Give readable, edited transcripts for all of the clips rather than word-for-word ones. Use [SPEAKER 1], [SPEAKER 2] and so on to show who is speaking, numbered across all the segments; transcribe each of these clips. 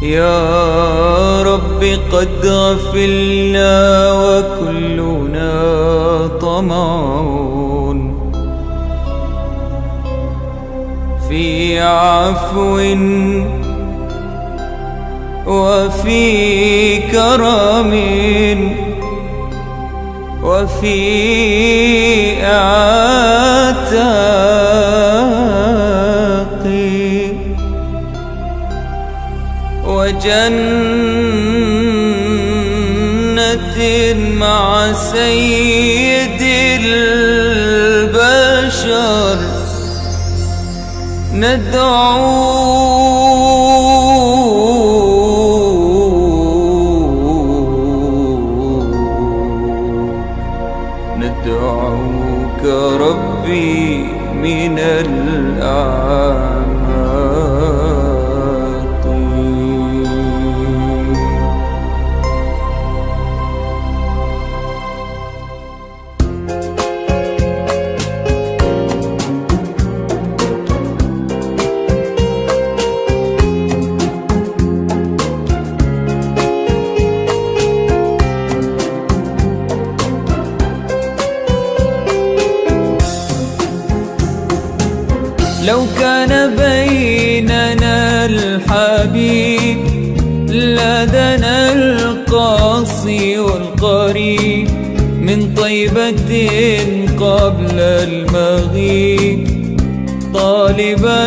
[SPEAKER 1] يا رب قد غفلنا وكلنا طمعون في عفو وفي كرم وفي عتاق وجنة مع سيد البشر ندعوك ربي من الأعماق. لو كان بيننا الحبيب لدنا القاصي والقريب من طيبة قبل المغيب طالبا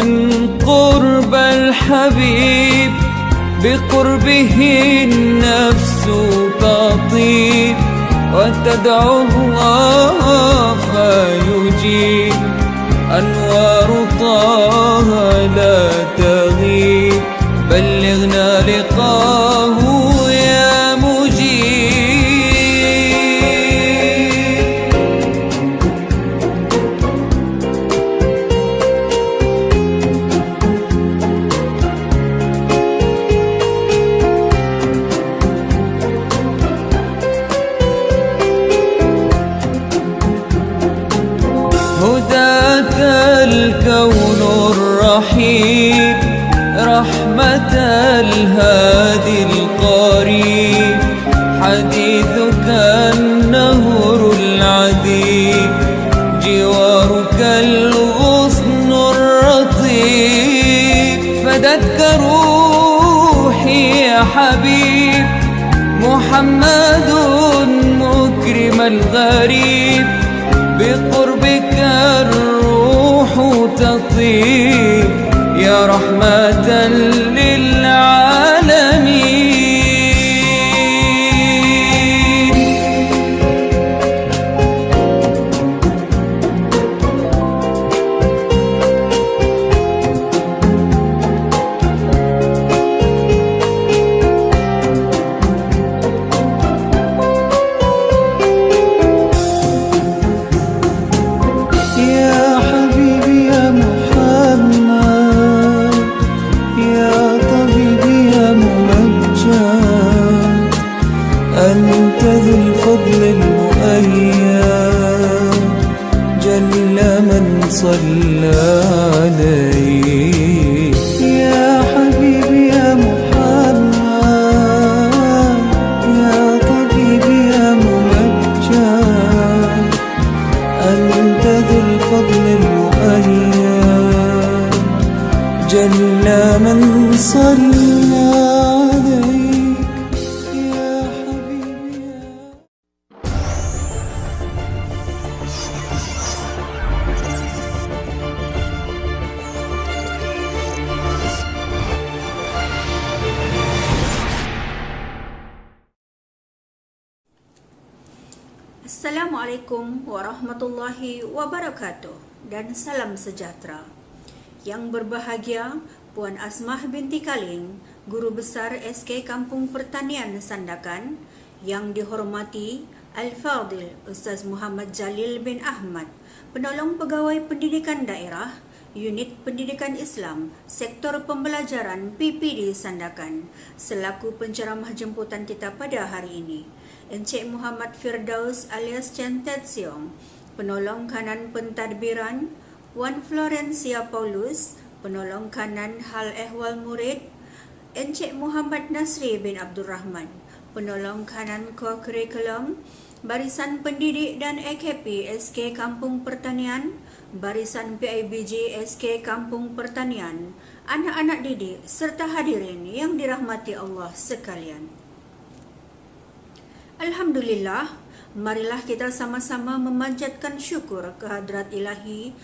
[SPEAKER 1] قرب الحبيب بقربه النفس تطيب وتدعو الله فيجيب أنوار طه لا تغيب بلغنا لقاه يا مجيب. هداك الكون الرحيم رحمة الهادي القريب حديثك النهر العذيب جوارك الغصن الرطيب فدتك روحي يا حبيب محمد مكرم الغريب بقربك الروح تطيب يا رحمة للعالمين. أنت ذو الفضل المؤيد جل من صلى عليك يا حبيبي يا محمد يا طبيبي يا ممجد أنت ذو الفضل المؤيد جل من صلى عليك.
[SPEAKER 2] Assalamualaikum warahmatullahi wabarakatuh dan salam sejahtera. Yang berbahagia Puan Asmah binti Kaling, Guru Besar SK Kampung Pertanian Sandakan, yang dihormati Al-Fadil Ustaz Muhammad Jalil bin Ahmad, Penolong Pegawai Pendidikan Daerah, Unit Pendidikan Islam, Sektor Pembelajaran PPD Sandakan, selaku penceramah jemputan kita pada hari ini. Encik Muhammad Firdaus alias Chan Ted Siong, Penolong Kanan Pentadbiran, Wan Florencia Paulus, Penolong Kanan Hal Ehwal Murid, Encik Muhammad Nasri bin Abdul Rahman, penolong kanan ko-kurikulum, Barisan Pendidik dan AKP SK Kampung Pertanian, Barisan PIBG SK Kampung Pertanian, anak-anak didik serta hadirin yang dirahmati Allah sekalian. Alhamdulillah, marilah kita sama-sama memanjatkan syukur kehadrat ilahi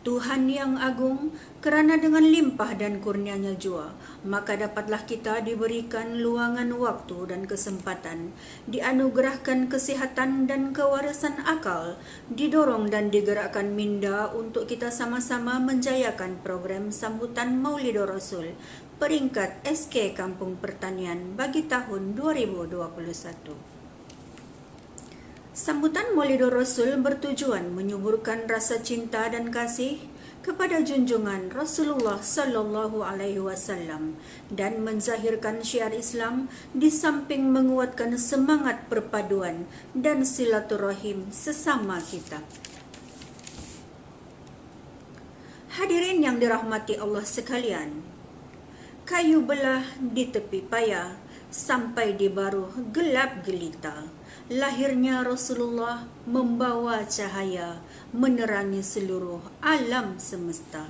[SPEAKER 2] Tuhan yang agung, kerana dengan limpah dan kurnianya jua, maka dapatlah kita diberikan luangan waktu dan kesempatan, dianugerahkan kesihatan dan kewarasan akal, didorong dan digerakkan minda untuk kita sama-sama menjayakan program sambutan Maulidur Rasul peringkat SK Kampung Pertanian bagi tahun 2021. Sambutan Maulidur Rasul bertujuan menyuburkan rasa cinta dan kasih kepada junjungan Rasulullah sallallahu alaihi wasallam dan menzahirkan syiar Islam di samping menguatkan semangat perpaduan dan silaturahim sesama kita. Hadirin yang dirahmati Allah sekalian, kayu belah di tepi paya sampai di baruh gelap gelita. Lahirnya Rasulullah membawa cahaya menerangi seluruh alam semesta.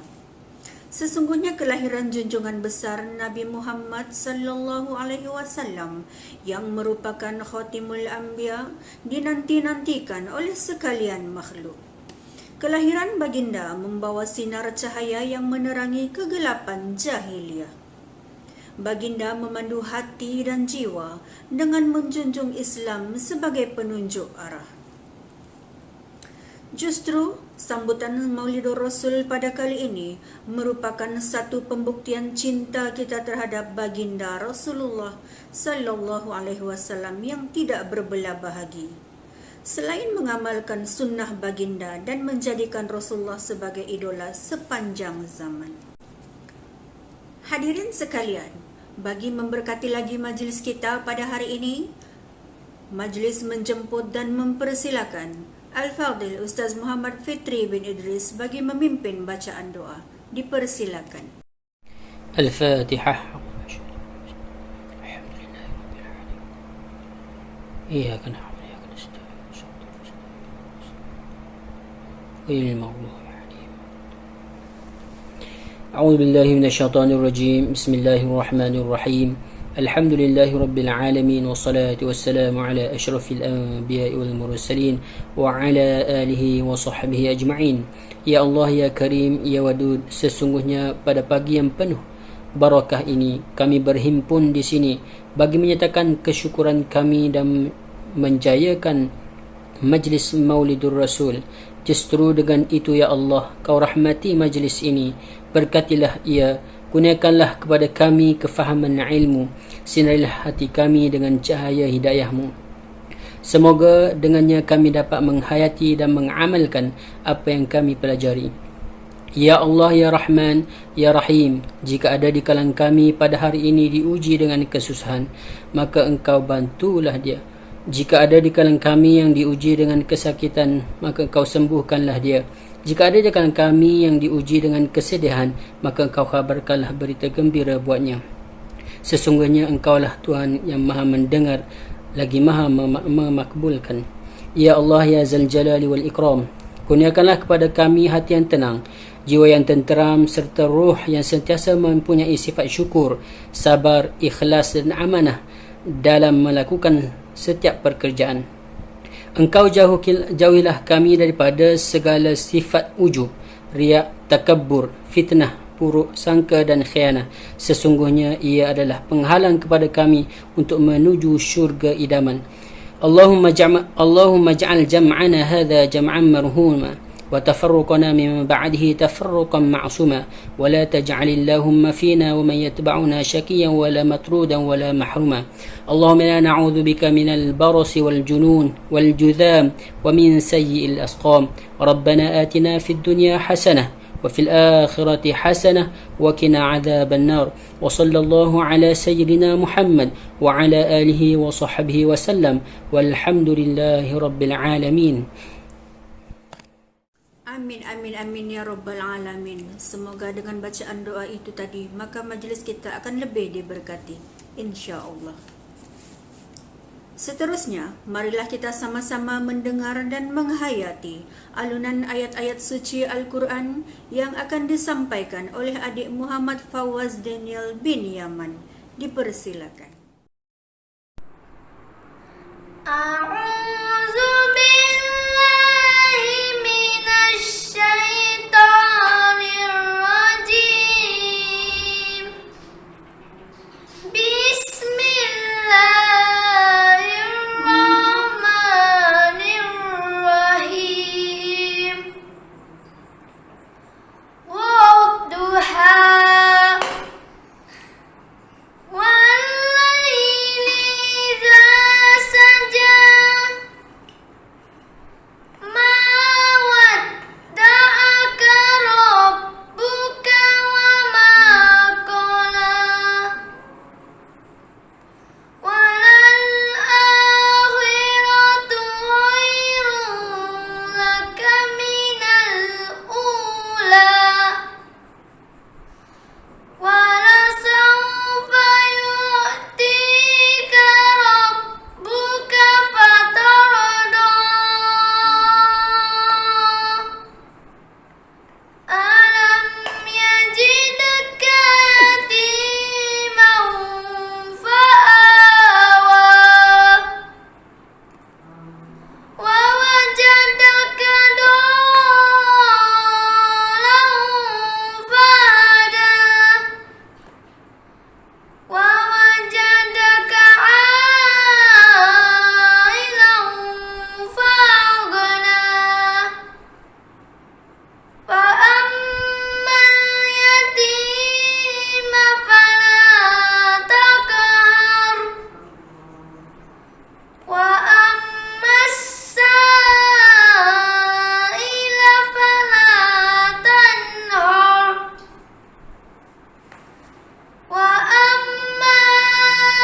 [SPEAKER 2] Sesungguhnya kelahiran junjungan besar Nabi Muhammad sallallahu alaihi wasallam yang merupakan khatimul anbiya dinanti-nantikan oleh sekalian makhluk. Kelahiran baginda membawa sinar cahaya yang menerangi kegelapan jahiliyah. Baginda memandu hati dan jiwa dengan menjunjung Islam sebagai penunjuk arah. Justru, sambutan Maulidur Rasul pada kali ini merupakan satu pembuktian cinta kita terhadap baginda Rasulullah sallallahu alaihi wasallam yang tidak berbelah bahagi. Selain mengamalkan sunnah baginda dan menjadikan Rasulullah sebagai idola sepanjang zaman. Hadirin sekalian, bagi memberkati lagi majlis kita pada hari ini, majlis menjemput dan mempersilakan Al-Fadhil Ustaz Muhammad Fitri bin Idris bagi memimpin bacaan doa. Dipersilakan.
[SPEAKER 3] Al-Fatihah. Iyyaka na'budu wa iyyaka nasta'in. أعوذ بالله من الشيطان الرجيم بسم الله الرحمن الرحيم الحمد لله رب العالمين والصلاة والسلام على أشرف الأنبياء والمرسلين وعلى آله وصحبه أجمعين. Ya Allah, Ya Karim, Ya Wadud, sesungguhnya pada pagi yang penuh barakah ini kami berhimpun di sini bagi menyatakan kesyukuran kami dan menjayakan majlis Maulidur Rasul. Justru dengan itu, Ya Allah, Kau rahmati majlis ini, berkatilah ia, kurniakanlah kepada kami kefahaman ilmu, sinarilah hati kami dengan cahaya hidayah-Mu. Semoga dengannya kami dapat menghayati dan mengamalkan apa yang kami pelajari. Ya Allah, Ya Rahman, Ya Rahim, jika ada di kalangan kami pada hari ini diuji dengan kesusahan, maka Engkau bantulah dia. Jika ada di kalangan kami yang diuji dengan kesakitan, maka Engkau sembuhkanlah dia. Jika ada di kalangan kami yang diuji dengan kesedihan, maka Engkau khabarkanlah berita gembira buatnya. Sesungguhnya Engkaulah Tuhan yang maha mendengar, lagi maha memakbulkan. Ya Allah, Ya Zal Jalali wal Ikram, kurniakanlah kepada kami hati yang tenang, jiwa yang tenteram, serta ruh yang sentiasa mempunyai sifat syukur, sabar, ikhlas dan amanah dalam melakukan setiap pekerjaan. Engkau jauhilah kami daripada segala sifat ujub, riak, takabbur, fitnah, buruk sangka dan khianah. Sesungguhnya ia adalah penghalang kepada kami untuk menuju syurga idaman. Allahumma ja'al jam'ana hadha jam'an marhuma وتفرقنا من بعده تفرقا معصوما ولا تجعل اللهم فينا ومن يتبعنا شكيا ولا مطرودا ولا محروما اللهم إنا نعوذ بك من البرص والجنون والجذام ومن سيء الأسقام ربنا آتنا في الدنيا حسنة وفي الآخرة حسنة وقنا عذاب النار وصلى الله على سيدنا محمد وعلى آله وصحبه وسلم والحمد لله رب العالمين.
[SPEAKER 2] Amin, amin, amin ya Rabbal Alamin. Semoga dengan bacaan doa itu tadi, maka majlis kita akan lebih diberkati, insya Allah. Seterusnya, marilah kita sama-sama mendengar dan menghayati alunan ayat-ayat suci Al-Quran yang akan disampaikan oleh adik Muhammad Fawaz Daniel bin Yaman. Dipersilakan.
[SPEAKER 4] A'udzu billahi minasy syaithanir rajim. Bismillahirrahmanirrahim. Wadduha wal-laili idza saja. Ma wadda'aka rabbuka wa ma qala. Walal-akhiratu khairun laka minal ula. Walasawfa yu'tika rabbuka fatarda. Alam yajidka yatiman fa'awa. Wa wajadaka dhalan fahada. Wa wajadaka 'ailan fa'aghna. Fa ammal yatima fala taqhar. Wa ammas sa'ila fala tanhar. Wa amma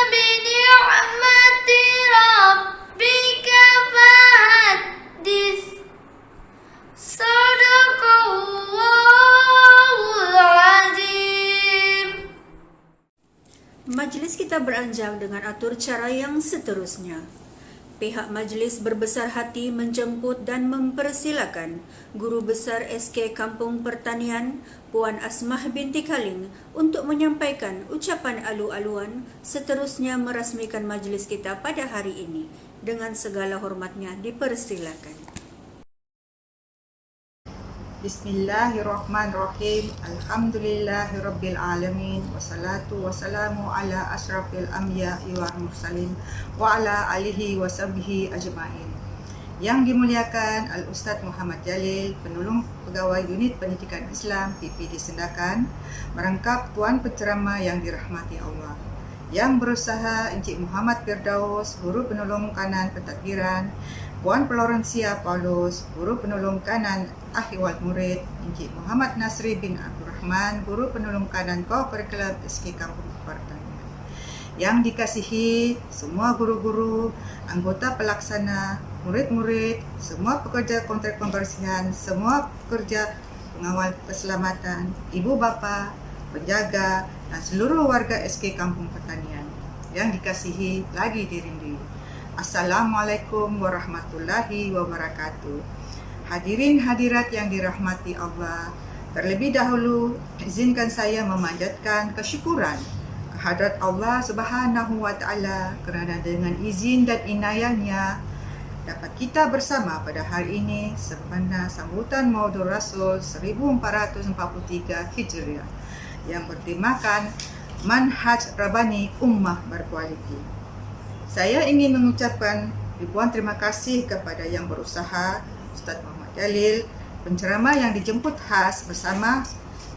[SPEAKER 4] bi ni'mati rabbika fahaddits. Sadaqallahul azim.
[SPEAKER 2] Majlis kita beranjang dengan atur cara yang seterusnya. Pihak majlis berbesar hati menjemput dan mempersilakan Guru Besar SK Kampung Pertanian Puan Asmah binti Kaling untuk menyampaikan ucapan alu-aluan, seterusnya merasmikan majlis kita pada hari ini. Dengan segala hormatnya dipersilakan.
[SPEAKER 5] Bismillahirrahmanirrahim. Alhamdulillahirabbil alamin. Wassalatu wassalamu ala asyrafil anbiya'i wal mursalin wa ala alihi wa sahbihi ajmain. Yang dimuliakan Al-Ustaz Muhammad Jalil, penolong pegawai unit pendidikan Islam PPD Sendakan, merangkap tuan penceramah yang dirahmati Allah. Yang berusaha Encik Muhammad Firdaus, guru penolong kanan pentadbiran, Puan Florencia Paulus, guru penolong kanan Ahwal Murid, Encik Muhammad Nasri bin Abdul Rahman, guru penolong kanan Co-Curriculum SK Kampung Pertanian. Yang dikasihi semua guru-guru, anggota pelaksana, murid-murid, semua pekerja kontrak pembersihan, semua pekerja pengawal keselamatan, ibu bapa, penjaga, dan seluruh warga SK Kampung Pertanian yang dikasihi lagi dirindui. Assalamualaikum warahmatullahi wabarakatuh. Hadirin hadirat yang dirahmati Allah, terlebih dahulu izinkan saya memanjatkan kesyukuran kehadrat Allah Subhanahu wa taala kerana dengan izin dan inayahnya dapat kita bersama pada hari ini sempena sambutan Maulid Rasul 1443 Hijriah yang bertemakan Manhaj Rabbani Ummah Berkualiti. Saya ingin mengucapkan ribuan terima kasih kepada yang berusaha, Ustaz Muhammad Jalil, penceramah yang dijemput khas bersama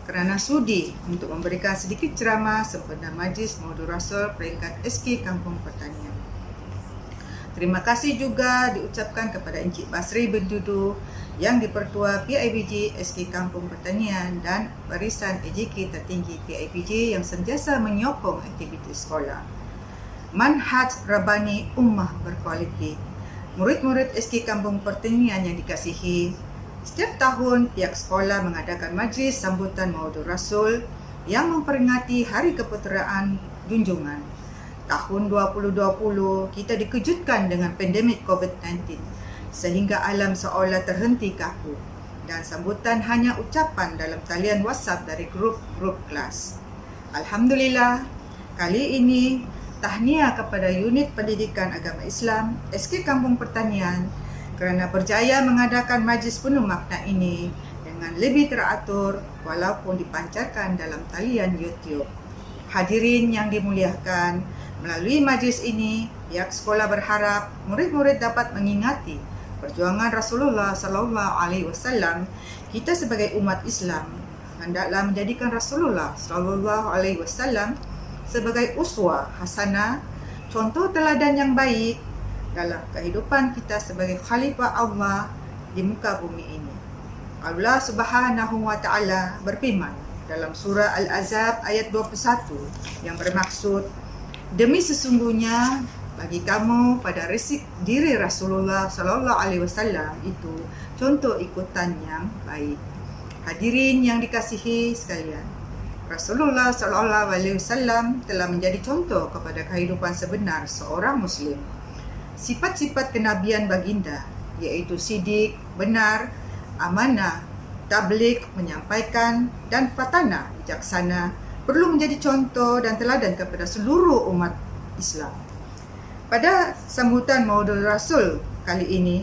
[SPEAKER 5] kerana sudi untuk memberikan sedikit ceramah sempena Majlis Maulid Rasul peringkat SK Kampung Pertanian. Terima kasih juga diucapkan kepada Encik Basri bin Dudu yang dipertua PIBG SK Kampung Pertanian dan barisan EJK tertinggi PIBG yang sentiasa menyokong aktiviti sekolah. Manhaj Rabbani Ummah Berkualiti. Murid-murid SK Kampung Pertanian yang dikasihi, Setiap tahun, pihak sekolah mengadakan majlis sambutan Maulid Rasul yang memperingati Hari Keputeraan Junjungan. Tahun 2020, kita dikejutkan dengan pandemik COVID-19 sehingga alam seolah terhenti kaku dan sambutan hanya ucapan dalam talian WhatsApp dari grup-grup kelas. Alhamdulillah, kali ini tahniah kepada Unit Pendidikan Agama Islam SK Kampung Pertanian kerana berjaya mengadakan majlis penuh makna ini dengan lebih teratur walaupun dipancarkan dalam talian YouTube. Hadirin yang dimuliakan, melalui majlis ini, pihak sekolah berharap murid-murid dapat mengingati perjuangan Rasulullah sallallahu alaihi wasallam. Kita sebagai umat Islam hendaklah menjadikan Rasulullah sallallahu alaihi wasallam sebagai uswah hasanah, contoh teladan yang baik dalam kehidupan kita sebagai khalifah Allah di muka bumi ini. Allah Subhanahu wa taala berfirman dalam surah Al-Ahzab ayat 21 yang bermaksud, demi sesungguhnya bagi kamu pada resik diri Rasulullah sallallahu alaihi wasallam itu contoh ikutan yang baik. Hadirin yang dikasihi sekalian, Rasulullah sallallahu alaihi wasallam telah menjadi contoh kepada kehidupan sebenar seorang muslim. Sifat-sifat kenabian baginda iaitu sidik, benar, amanah, tabligh, menyampaikan dan fatanah, bijaksana perlu menjadi contoh dan teladan kepada seluruh umat Islam. Pada sambutan Maulid Rasul kali ini,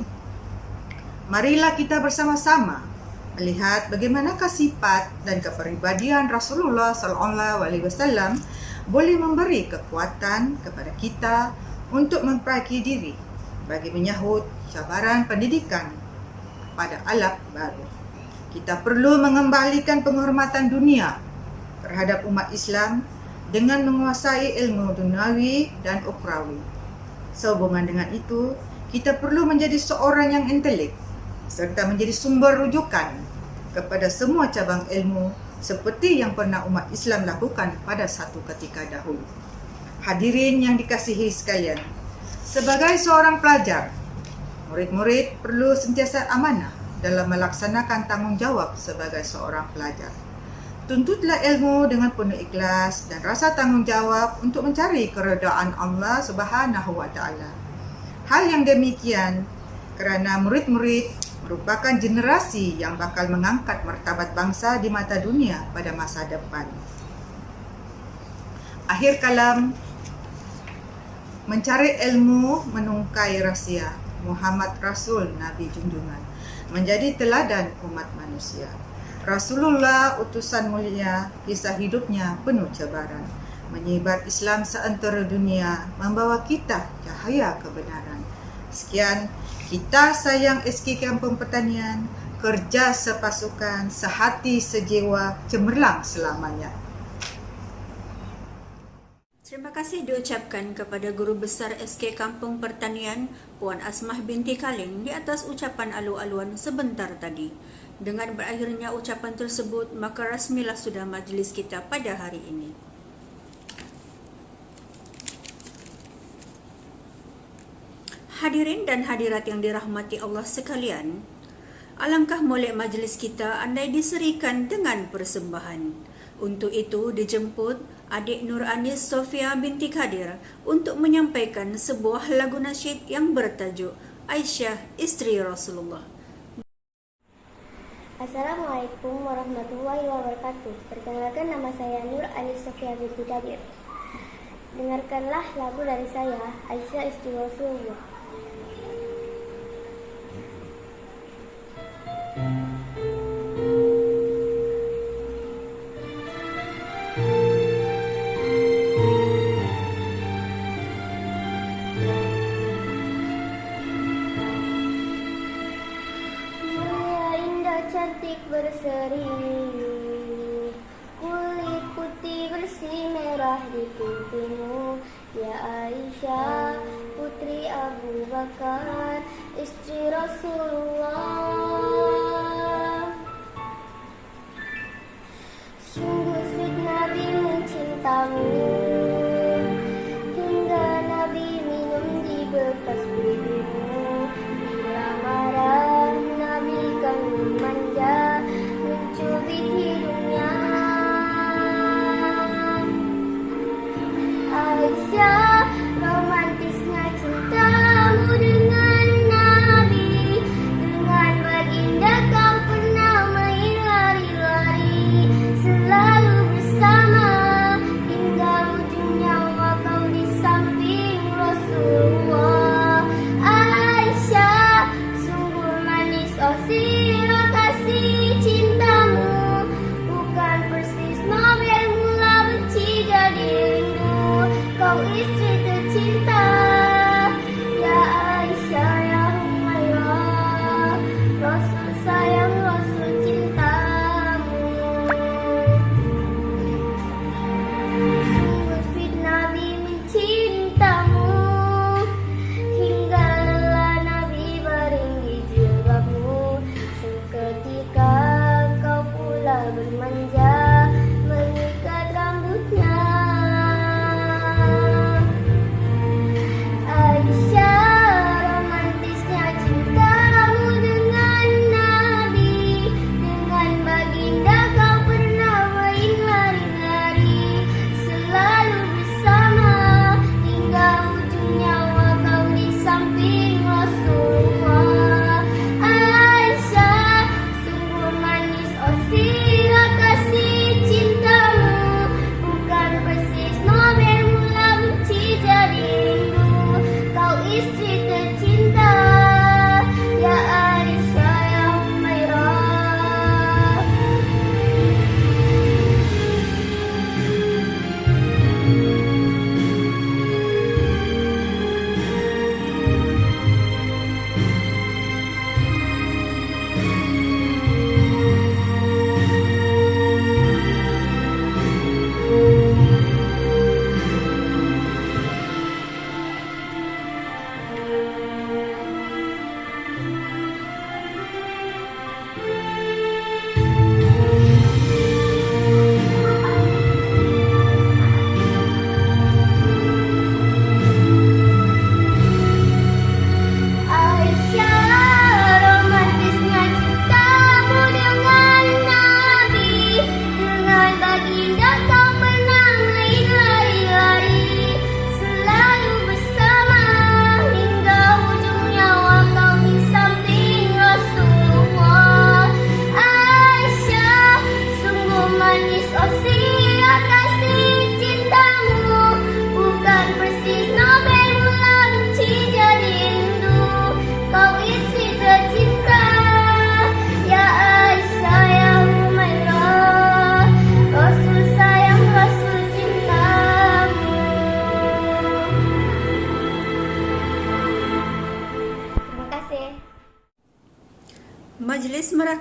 [SPEAKER 5] marilah kita bersama-sama melihat bagaimanakah sifat dan kepribadian Rasulullah sallallahu alaihi wasallam boleh memberi kekuatan kepada kita untuk memperbaiki diri bagi menyahut cabaran pendidikan pada alam baru. Kita perlu mengembalikan penghormatan dunia terhadap umat Islam dengan menguasai ilmu duniawi dan ukhrawi. Sehubungan dengan itu, kita perlu menjadi seorang yang intelek serta menjadi sumber rujukan kepada semua cabang ilmu seperti yang pernah umat Islam lakukan pada satu ketika dahulu. Hadirin yang dikasihi sekalian, sebagai seorang pelajar, murid-murid perlu sentiasa amanah dalam melaksanakan tanggungjawab sebagai seorang pelajar. Tuntutlah ilmu dengan penuh ikhlas dan rasa tanggungjawab untuk mencari keredaan Allah Subhanahu wa taala. Hal yang demikian kerana murid-murid merupakan generasi yang bakal mengangkat martabat bangsa di mata dunia pada masa depan. Akhir kalam, mencari ilmu menungkai rahsia Muhammad Rasul Nabi Junjungan menjadi teladan umat manusia. Rasulullah utusan mulia, kisah hidupnya penuh cabaran, menyebar Islam seantero dunia, membawa kita cahaya kebenaran. Sekian, kita sayang SK Kampung Pertanian, kerja sepasukan, sehati sejiwa, cemerlang selamanya.
[SPEAKER 2] Terima kasih diucapkan kepada Guru Besar SK Kampung Pertanian Puan Asmah binti Kaling di atas ucapan alu-aluan sebentar tadi. Dengan berakhirnya ucapan tersebut, maka rasmilah sudah majlis kita pada hari ini. Hadirin dan hadirat yang dirahmati Allah sekalian, alangkah molek majlis kita andai diserikan dengan persembahan. Untuk itu dijemput adik Nur Anis Sofia binti Kadir untuk menyampaikan sebuah lagu nasyid yang bertajuk Aisyah Istri Rasulullah.
[SPEAKER 6] Assalamualaikum warahmatullahi wabarakatuh. Perkenalkan, nama saya Nur Anis Sofia binti Kadir. Dengarkanlah lagu dari saya, Aisyah Istri Rasulullah.
[SPEAKER 4] Cantik berseri, kulit putih bersih merah di pipimu, ya Aisyah putri Abu Bakar, istri Rasulullah. Sungguh sik Nabi mencintamu, hingga Nabi minum di bekas pipimu. Bila marah Nabi kan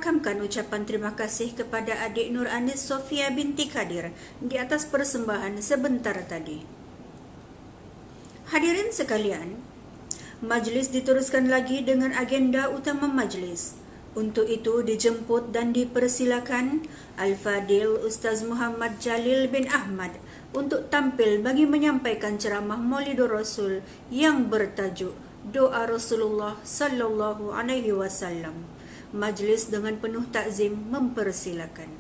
[SPEAKER 2] rakamkan ucapan terima kasih kepada adik Nur Anis Sofia binti Kadir di atas persembahan sebentar tadi. Hadirin sekalian, majlis diteruskan lagi dengan agenda utama majlis. Untuk itu dijemput dan dipersilakan Al-Fadil Ustaz Muhammad Jalil bin Ahmad untuk tampil bagi menyampaikan ceramah Maulidur Rasul yang bertajuk Doa Rasulullah sallallahu alaihi wasallam. Majlis dengan penuh takzim mempersilakan.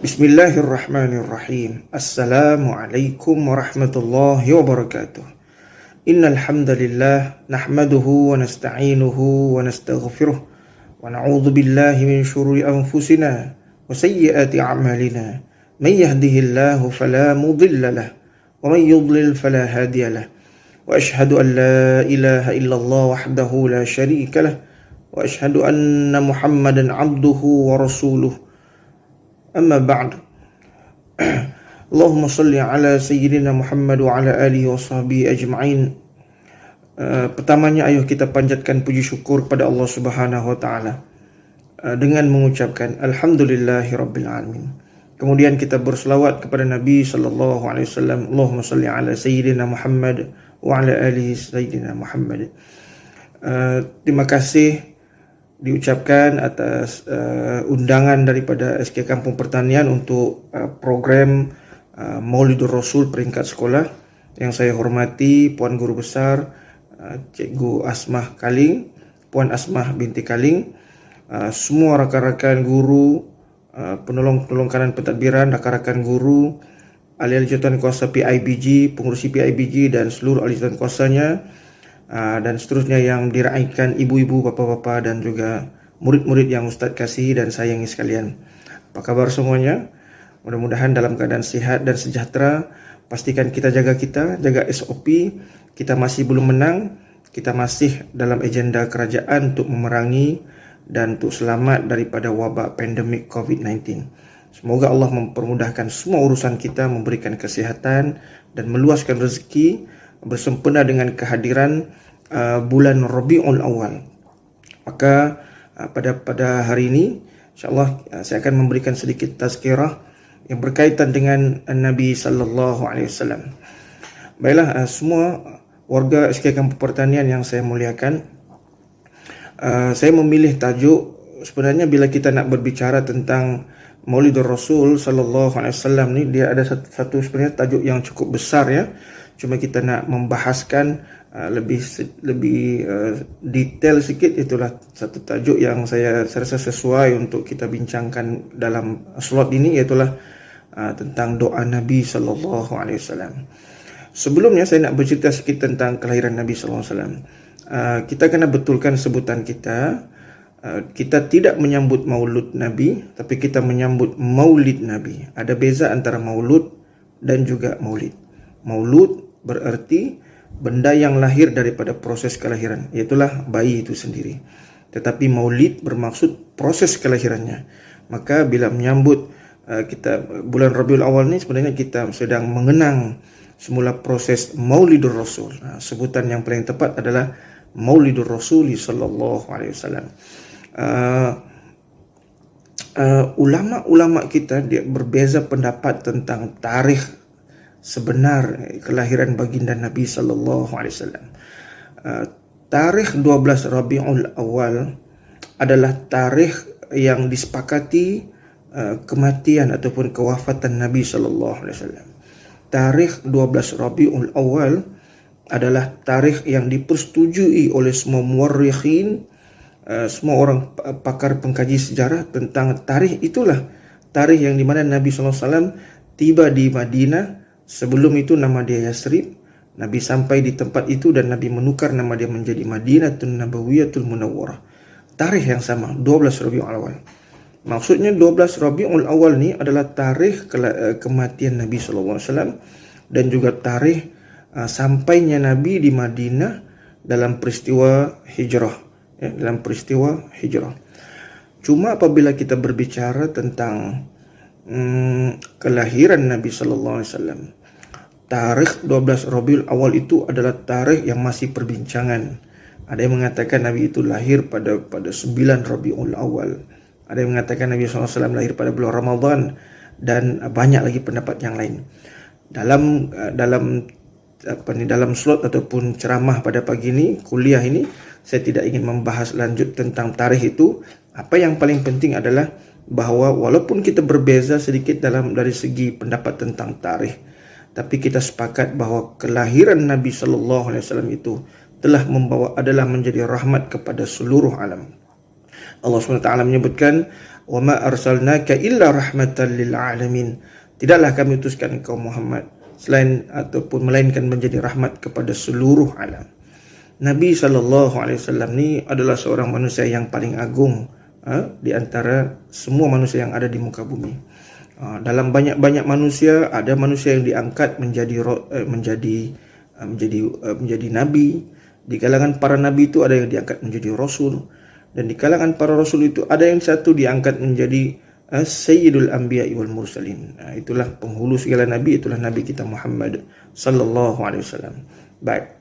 [SPEAKER 7] Bismillahirrahmanirrahim. Assalamualaikum warahmatullahi wabarakatuh. Innal hamdalillah nahmaduhu wa nasta'inuhu wa nastaghfiruh wa na'udzu billahi min shururi anfusina wa sayyiati a'malina. Man yahdihillahu fala mudilla lahu wa man yudlil fala hadiya lahu. Wa ashhadu an la ilaha illallah wahdahu la syarika lahu wa ashhadu anna Muhammadan 'abduhu wa rasuluh. Amma ba'd. Allahumma salli ala sayyidina Muhammad wa ala alihi wa sahbihi ajma'in. Pertamanya ayo kita panjatkan puji syukur kepada Allah Subhanahu wa taala dengan mengucapkan alhamdulillahirabbil alamin. Kemudian kita berselawat kepada Nabi sallallahu alaihi wasallam. Allahumma salli ala sayyidina Muhammad wa ala alihi sayyidina Muhammad. Terima kasih diucapkan atas undangan daripada SK Kampung Pertanian untuk program Maulidur Rasul peringkat sekolah. Yang saya hormati Puan Guru Besar Cikgu Asmah Kaling, Puan Asmah binti Kaling, semua rakan-rakan guru, penolong-penolong kanan pentadbiran, rakan-rakan guru, ahli-ahli jawatan kuasa PIBG, pengurusi PIBG dan seluruh ahli jawatan kuasanya, dan seterusnya yang diraikan ibu-ibu, bapa-bapa dan juga murid-murid yang Ustaz kasihi dan sayangi sekalian. Apa kabar semuanya? Mudah-mudahan dalam keadaan sihat dan sejahtera. Pastikan kita jaga SOP. Kita masih belum menang. Kita masih dalam agenda kerajaan untuk memerangi dan untuk selamat daripada wabak pandemik COVID-19. Semoga Allah mempermudahkan semua urusan kita, memberikan kesihatan dan meluaskan rezeki bersempena dengan kehadiran bulan Rabiul Awal. Maka pada hari ini insya-Allah saya akan memberikan sedikit tazkirah yang berkaitan dengan Nabi sallallahu alaihi wasallam. Baiklah, semua warga SK Kampung Pertanian yang saya muliakan, saya memilih tajuk, sebenarnya bila kita nak berbicara tentang Maulidur Rasul sallallahu alaihi wasallam ni, dia ada satu sebenarnya tajuk yang cukup besar ya. Cuma kita nak membahaskan lebih detail sikit. Itulah satu tajuk yang saya rasa sesuai untuk kita bincangkan dalam slot ini, iaitulah tentang doa Nabi sallallahu alaihi wasallam. Sebelumnya saya nak bercerita sikit tentang kelahiran Nabi sallallahu alaihi wasallam. Kita kena betulkan sebutan kita. Kita tidak menyambut maulud Nabi, tapi kita menyambut maulid Nabi. Ada beza antara maulud dan juga maulid. Maulud berarti benda yang lahir daripada proses kelahiran, iaitulah bayi itu sendiri. Tetapi maulid bermaksud proses kelahirannya. Maka bila menyambut kita bulan Rabiul Awal ni, sebenarnya kita sedang mengenang semula proses Maulidur Rasul. Sebutan yang paling tepat adalah Maulidur Rasul sallallahu alaihi wasallam. Ulama-ulama kita dia berbeza pendapat tentang tarikh sebenar kelahiran baginda Nabi sallallahu alaihi wasallam. Tarikh 12 Rabiul Awal adalah tarikh yang disepakati kematian ataupun kewafatan Nabi sallallahu alaihi wasallam. Tarikh 12 Rabiul Awal adalah tarikh yang dipersetujui oleh semua muarrikhin, semua orang pakar pengkaji sejarah tentang tarikh itulah tarikh yang di mana Nabi sallallahu alaihi wasallam tiba di Madinah. Sebelum itu nama dia Yasrib. Nabi sampai di tempat itu dan Nabi menukar nama dia menjadi Madinatul Nabawiyatul Munawwarah. Tarikh yang sama, 12 Rabiul Awal. Maksudnya 12 Rabiul Awal ni adalah tarikh kematian Nabi sallallahu alaihi wasallam dan juga tarikh sampainya Nabi di Madinah dalam peristiwa hijrah, ya, dalam peristiwa hijrah. Cuma apabila kita berbicara tentang kelahiran Nabi sallallahu alaihi wasallam, tarikh 12 Rabiul Awal itu adalah tarikh yang masih perbincangan Ada yang mengatakan Nabi itu lahir pada 9 Rabiul Awal. Ada yang mengatakan Nabi SAW lahir pada bulan Ramadan, dan banyak lagi pendapat yang lain. Dalam slot ataupun ceramah pada pagi ini, kuliah ini, saya tidak ingin membahas lanjut tentang tarikh itu. Apa yang paling penting adalah bahawa walaupun kita berbeza sedikit dari segi pendapat tentang tarikh, tapi kita sepakat bahawa kelahiran Nabi sallallahu alaihi wasallam itu adalah menjadi rahmat kepada seluruh alam. Allah SWT menyebutkan, "Wa ma arsalnaka illa rahmatan lil alamin." Tidaklah kami utuskan engkau Muhammad melainkan menjadi rahmat kepada seluruh alam. Nabi sallallahu alaihi wasallam ni adalah seorang manusia yang paling agung di antara semua manusia yang ada di muka bumi. Dalam banyak manusia, ada manusia yang diangkat menjadi nabi. Di kalangan para nabi itu ada yang diangkat menjadi rasul, dan di kalangan para rasul itu ada yang satu diangkat menjadi Sayyidul Anbiya wal Mursalin. Itulah penghulu segala nabi, itulah Nabi kita Muhammad sallallahu alaihi wasallam. Baik.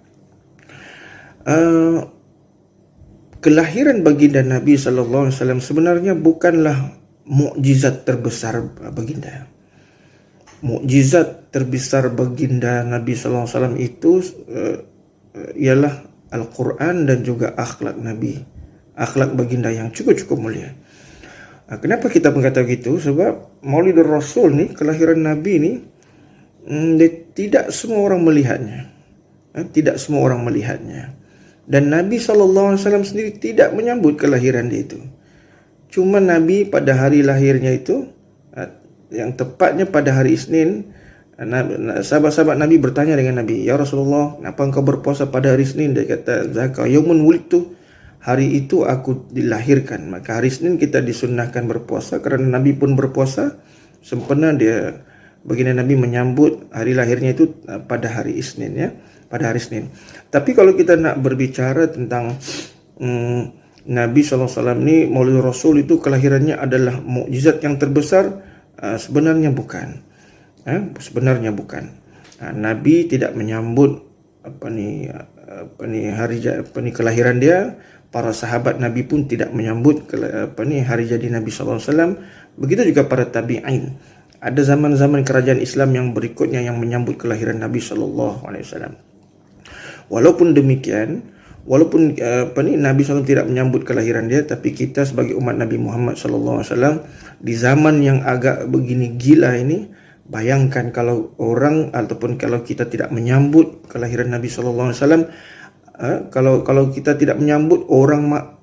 [SPEAKER 7] Kelahiran baginda Nabi sallallahu alaihi wasallam sebenarnya bukanlah mukjizat terbesar baginda. Mukjizat terbesar baginda Nabi sallallahu alaihi wasallam itu ialah Al-Quran dan juga akhlak Nabi, akhlak baginda yang cukup mulia. Kenapa kita berkata begitu? Sebab Maulidur Rasul ni, kelahiran Nabi ni, tidak semua orang melihatnya. Tidak semua orang melihatnya. Dan Nabi SAW sendiri tidak menyambut kelahiran dia itu. Cuma Nabi pada hari lahirnya itu, yang tepatnya pada hari Isnin, sahabat-sahabat Nabi bertanya dengan Nabi, "Ya Rasulullah, kenapa engkau berpuasa pada hari Isnin?" Dia kata, "Zaka yaumun wulidtu." Hari itu aku dilahirkan. Maka hari Isnin kita disunnahkan berpuasa, kerana Nabi pun berpuasa sempena baginda Nabi menyambut hari lahirnya itu pada hari Isnin, ya, pada hari Isnin. Tapi kalau kita nak berbicara tentang Nabi SAW ni, Maulid Rasul itu kelahirannya adalah mukjizat yang terbesar, sebenarnya bukan. Sebenarnya bukan. Nabi tidak menyambut hari kelahiran dia. Para sahabat Nabi pun tidak menyambut hari jadi Nabi SAW. Begitu juga para tabi'in. Ada zaman-zaman kerajaan Islam yang berikutnya yang menyambut kelahiran Nabi SAW. Walaupun demikian, Nabi SAW tidak menyambut kelahiran dia, tapi kita sebagai umat Nabi Muhammad SAW di zaman yang agak begini gila ini, bayangkan kalau kita tidak menyambut kelahiran Nabi SAW, kalau kita tidak menyambut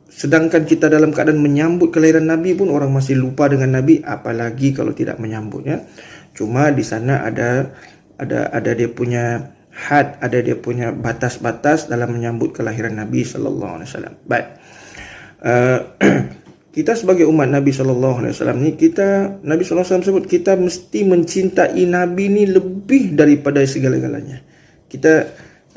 [SPEAKER 7] sedangkan kita dalam keadaan menyambut kelahiran Nabi pun orang masih lupa dengan Nabi, apalagi kalau tidak menyambutnya. Cuma di sana ada dia punya had, ada dia punya batas-batas dalam menyambut kelahiran Nabi sallallahu alaihi wasallam. Baik. Kita sebagai umat Nabi sallallahu alaihi wasallam ni, Nabi sallallahu alaihi wasallam sebut kita mesti mencintai Nabi ni lebih daripada segala-galanya.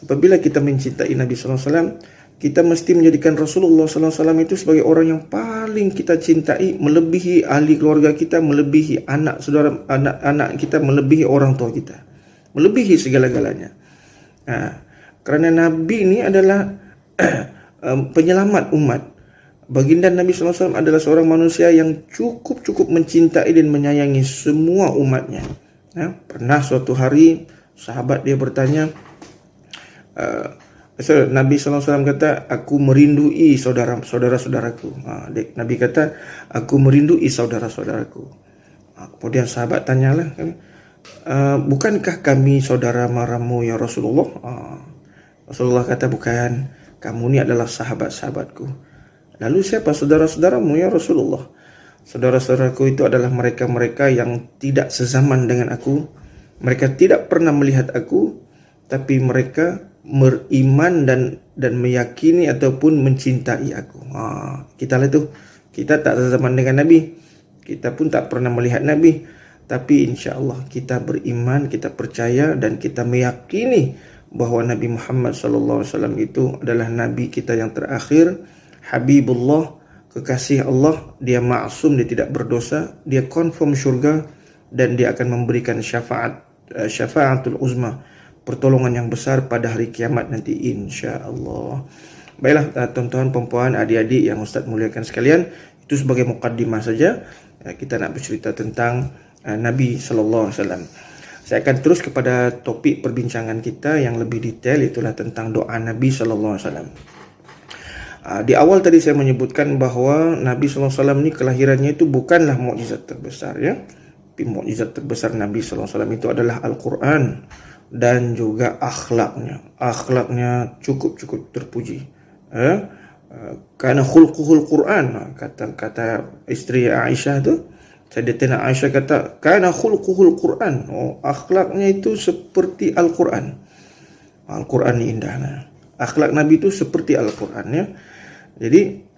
[SPEAKER 7] Apabila kita mencintai Nabi sallallahu alaihi wasallam, kita mesti menjadikan Rasulullah sallallahu alaihi wasallam itu sebagai orang yang paling kita cintai, melebihi ahli keluarga kita, melebihi anak kita, melebihi orang tua kita, melebihi segala-galanya. Kerana Nabi ini adalah penyelamat umat. Baginda Nabi SAW adalah seorang manusia yang cukup mencintai dan menyayangi semua umatnya. Pernah suatu hari sahabat dia bertanya, Nabi SAW kata, "Aku merindui saudara-saudaraku." Nabi kata, "Aku merindui saudara-saudaraku." Kemudian sahabat tanyalah, "Bukankah kami saudara maramu ya Rasulullah?" Rasulullah kata, "Bukan, kamu ni adalah sahabat-sahabatku." "Lalu siapa saudara-saudaramu ya Rasulullah?" "Saudara-saudaraku itu adalah mereka-mereka yang tidak sezaman dengan aku. Mereka tidak pernah melihat aku, tapi mereka beriman dan meyakini ataupun mencintai aku." Kita lah tu, kita tak sezaman dengan Nabi, kita pun tak pernah melihat Nabi, tapi insya-Allah kita beriman, kita percaya dan kita meyakini bahawa Nabi Muhammad SAW itu adalah Nabi kita yang terakhir, Habibullah, kekasih Allah. Dia maksum, dia tidak berdosa, dia confirm syurga, dan dia akan memberikan syafaatul uzma, pertolongan yang besar pada hari kiamat nanti, insya-Allah. Baiklah tuan-tuan, perempuan, adik-adik yang Ustaz muliakan sekalian, itu sebagai mukaddimah saja. Kita nak bercerita tentang Nabi sallallahu alaihi wasallam. Saya akan terus kepada topik perbincangan kita yang lebih detail, itulah tentang doa Nabi sallallahu alaihi wasallam. Di awal tadi saya menyebutkan bahawa Nabi sallallahu alaihi wasallam ni kelahirannya itu bukanlah mukjizat terbesar, ya. Tapi mukjizat terbesar Nabi sallallahu alaihi wasallam itu adalah Al-Quran dan juga akhlaknya. Akhlaknya cukup terpuji. Karena khulquhul Quran, kata isteri Aisyah tu, Sayyidatina Aisyah kata, kana khulquhul Quran. Akhlaknya itu seperti Al-Quran. Al-Quran ni indah. Akhlak Nabi itu seperti Al-Quran, ya. Jadi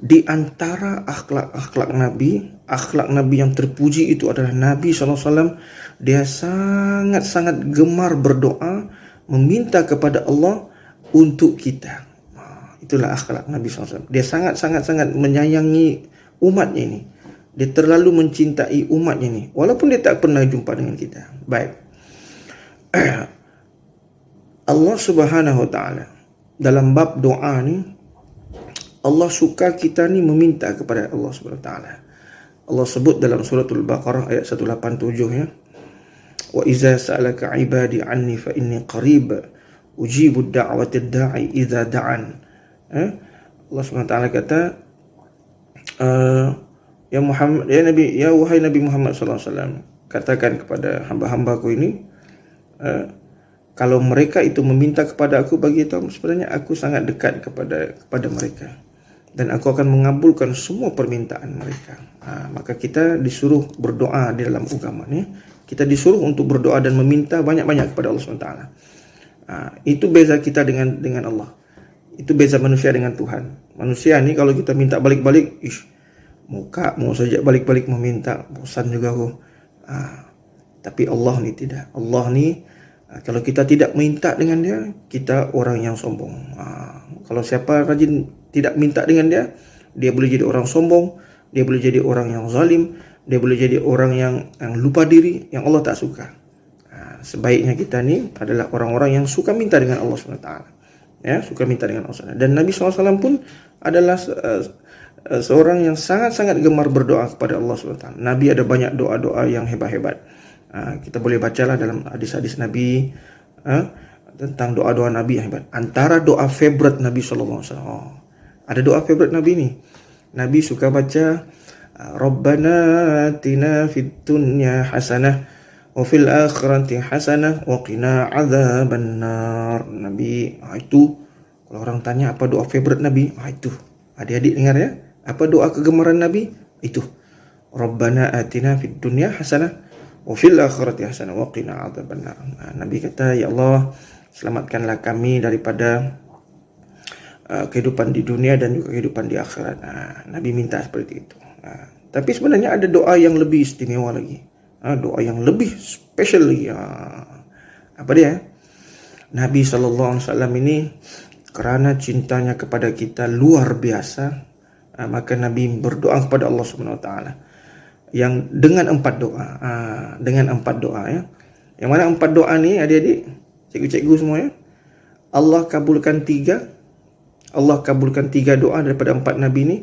[SPEAKER 7] di antara akhlak Nabi yang terpuji itu adalah Nabi SAW. Dia sangat gemar berdoa, meminta kepada Allah untuk kita. Itulah akhlak Nabi SAW. Dia sangat menyayangi umatnya ini. Dia terlalu mencintai umatnya ini, walaupun dia tak pernah jumpa dengan kita. Baik. Allah Subhanahu wa taala dalam bab doa ni, Allah suka kita ni meminta kepada Allah Subhanahu wa taala. Allah sebut dalam suratul Baqarah ayat 187, ya. Wa iza sa'alaka 'ibadi 'anni fa inni qarib ujibu da'watad da'i idza da'an. Allah Subhanahu wa taala kata, ya Muhammad, ya Nabi, ya wahai Nabi Muhammad sallallahu alaihi wasallam, katakan kepada hamba-hambaku ini, kalau mereka itu meminta kepada aku, bagi tahu sebenarnya aku sangat dekat kepada mereka dan aku akan mengabulkan semua permintaan mereka. Maka kita disuruh berdoa di dalam agama ni. Kita disuruh untuk berdoa dan meminta banyak-banyak kepada Allah SWT. Itu beza kita dengan Allah. Itu beza manusia dengan Tuhan. Manusia ni kalau kita minta balik-balik, mau saja balik-balik meminta, bosan juga aku. Tapi Allah ni tidak. Allah ni kalau kita tidak minta dengan dia, kita orang yang sombong. Kalau siapa rajin tidak minta dengan dia, dia boleh jadi orang sombong, dia boleh jadi orang yang zalim, dia boleh jadi orang yang lupa diri, yang Allah tak suka. Sebaiknya kita ni adalah orang-orang yang suka minta dengan Allah SWT. Ya, suka minta dengan Allah SWT. Dan Nabi SAW pun adalah seorang yang sangat gemar berdoa kepada Allah SWT. Nabi ada banyak doa-doa yang hebat-hebat. Kita boleh bacalah dalam hadis-hadis Nabi tentang doa-doa Nabi yang hebat. Antara doa favorite Nabi SAW, ada doa favorite Nabi ni. Nabi suka baca Rabbana atina fid dunya hasanah wa fil akhirati hasanah wa qina adzabannar. Nabi, itu kalau orang tanya apa doa favorite Nabi, itu adik-adik dengar, ya. Apa doa kegemaran Nabi? Itu Rabbana atina fid dunya hasanah wa fil akhirati hasanah wa qina adzabannar. Nabi kata, ya Allah, selamatkanlah kami daripada kehidupan di dunia dan juga kehidupan di akhirat. Nabi minta seperti itu. Tapi sebenarnya ada doa yang lebih istimewa lagi. Doa yang lebih special lagi. Apa dia? Nabi SAW ini kerana cintanya kepada kita luar biasa, maka Nabi berdoa kepada Allah SWT yang dengan 4 doa. Dengan 4 doa, ya. Yang mana 4 doa ni, adik-adik, cikgu-cikgu semua, ya. Allah kabulkan 3 doa daripada 4 Nabi ni.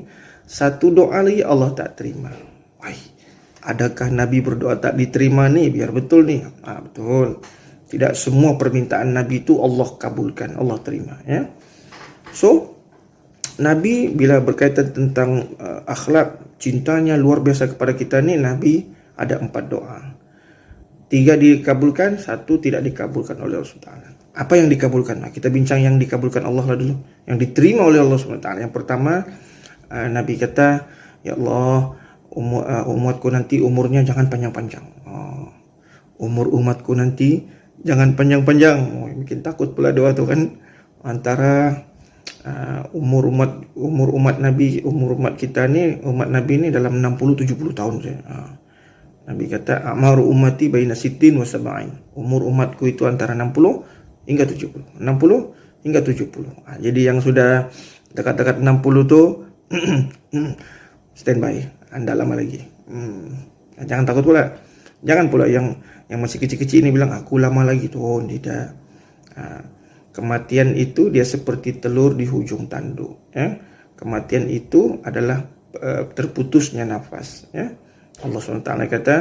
[SPEAKER 7] 1 doa lagi Allah tak terima. Adakah Nabi berdoa tak diterima ni? Biar betul ni. Betul. Tidak semua permintaan Nabi itu Allah kabulkan, Allah terima, ya. So, Nabi bila berkaitan tentang akhlak, cintanya luar biasa kepada kita ni, Nabi ada 4 doa. 3 dikabulkan, 1 tidak dikabulkan oleh Allah SWT. Apa yang dikabulkan? Kita bincang yang dikabulkan Allah lah dulu. Yang diterima oleh Allah SWT. Yang pertama, Nabi kata, ya Allah, umatku nanti umurnya jangan panjang-panjang. Umur umatku nanti jangan panjang-panjang. Bikin takut pula doa tu kan. Antara umur umat Nabi, umur umat kita ni, umat Nabi ni dalam 60-70 tahun saja. Nabi kata, amaru ummati baina 60 wa 70. Umur umatku itu antara 60 hingga 70. 60 hingga 70. Jadi yang sudah dekat-dekat 60 tu standby, anda lama lagi. Jangan takut pula. Jangan pula yang masih kecil-kecil ni bilang aku lama lagi tu. Tidak. Kematian itu dia seperti telur di hujung tanduk. Ya. Kematian itu adalah terputusnya nafas. Ya. Allah SWT kata,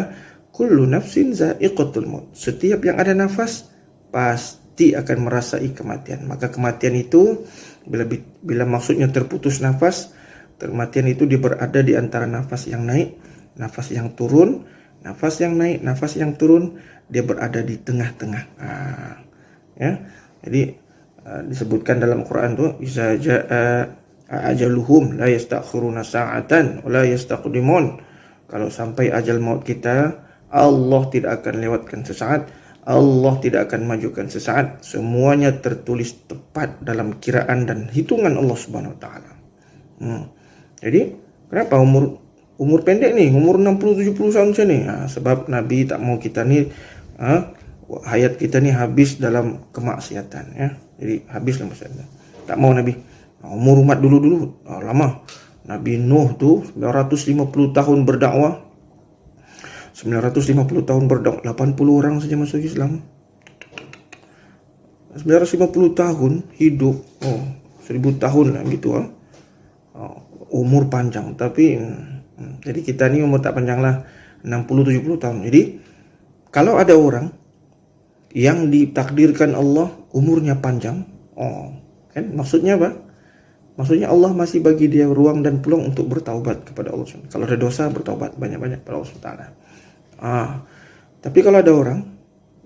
[SPEAKER 7] kullu nafsin za'iqatul maut. Setiap yang ada nafas pasti akan merasai kematian. Maka kematian itu bila maksudnya terputus nafas, kematian itu dia berada di antara nafas yang naik, nafas yang turun, nafas yang naik, nafas yang turun, dia berada di tengah-tengah. Ya. Jadi disebutkan dalam Quran tuh, iza jaa ajaluhum la yastakhiruna sa'atan wa la yastaqdimun. Kalau sampai ajal maut kita, Allah tidak akan lewatkan sesaat, Allah tidak akan majukan sesaat. Semuanya tertulis tepat dalam kiraan dan hitungan Allah Subhanahu wa taala. Jadi, kenapa umur pendek nih, umur 60-70 tahun macam ni? Sebab Nabi tak mau kita ni hayat kita ni habis dalam kemaksiatan, ya. Jadi habislah masa itu. Tak mau Nabi. Umur umat dulu lama. Nabi Nuh tu 950 tahun berdakwah. 950 tahun berdakwah, 80 orang saja masuk Islam. 950 tahun hidup. 1000 tahun lah gitu. Umur panjang, tapi jadi kita ni umur tak panjang lah, 60-70 tahun. Jadi kalau ada orang yang ditakdirkan Allah umurnya panjang, kan maksudnya apa? Maksudnya Allah masih bagi dia ruang dan peluang untuk bertaubat kepada Allah SWT. Kalau ada dosa, bertaubat banyak-banyak kepada Allah SWT. Tapi kalau ada orang,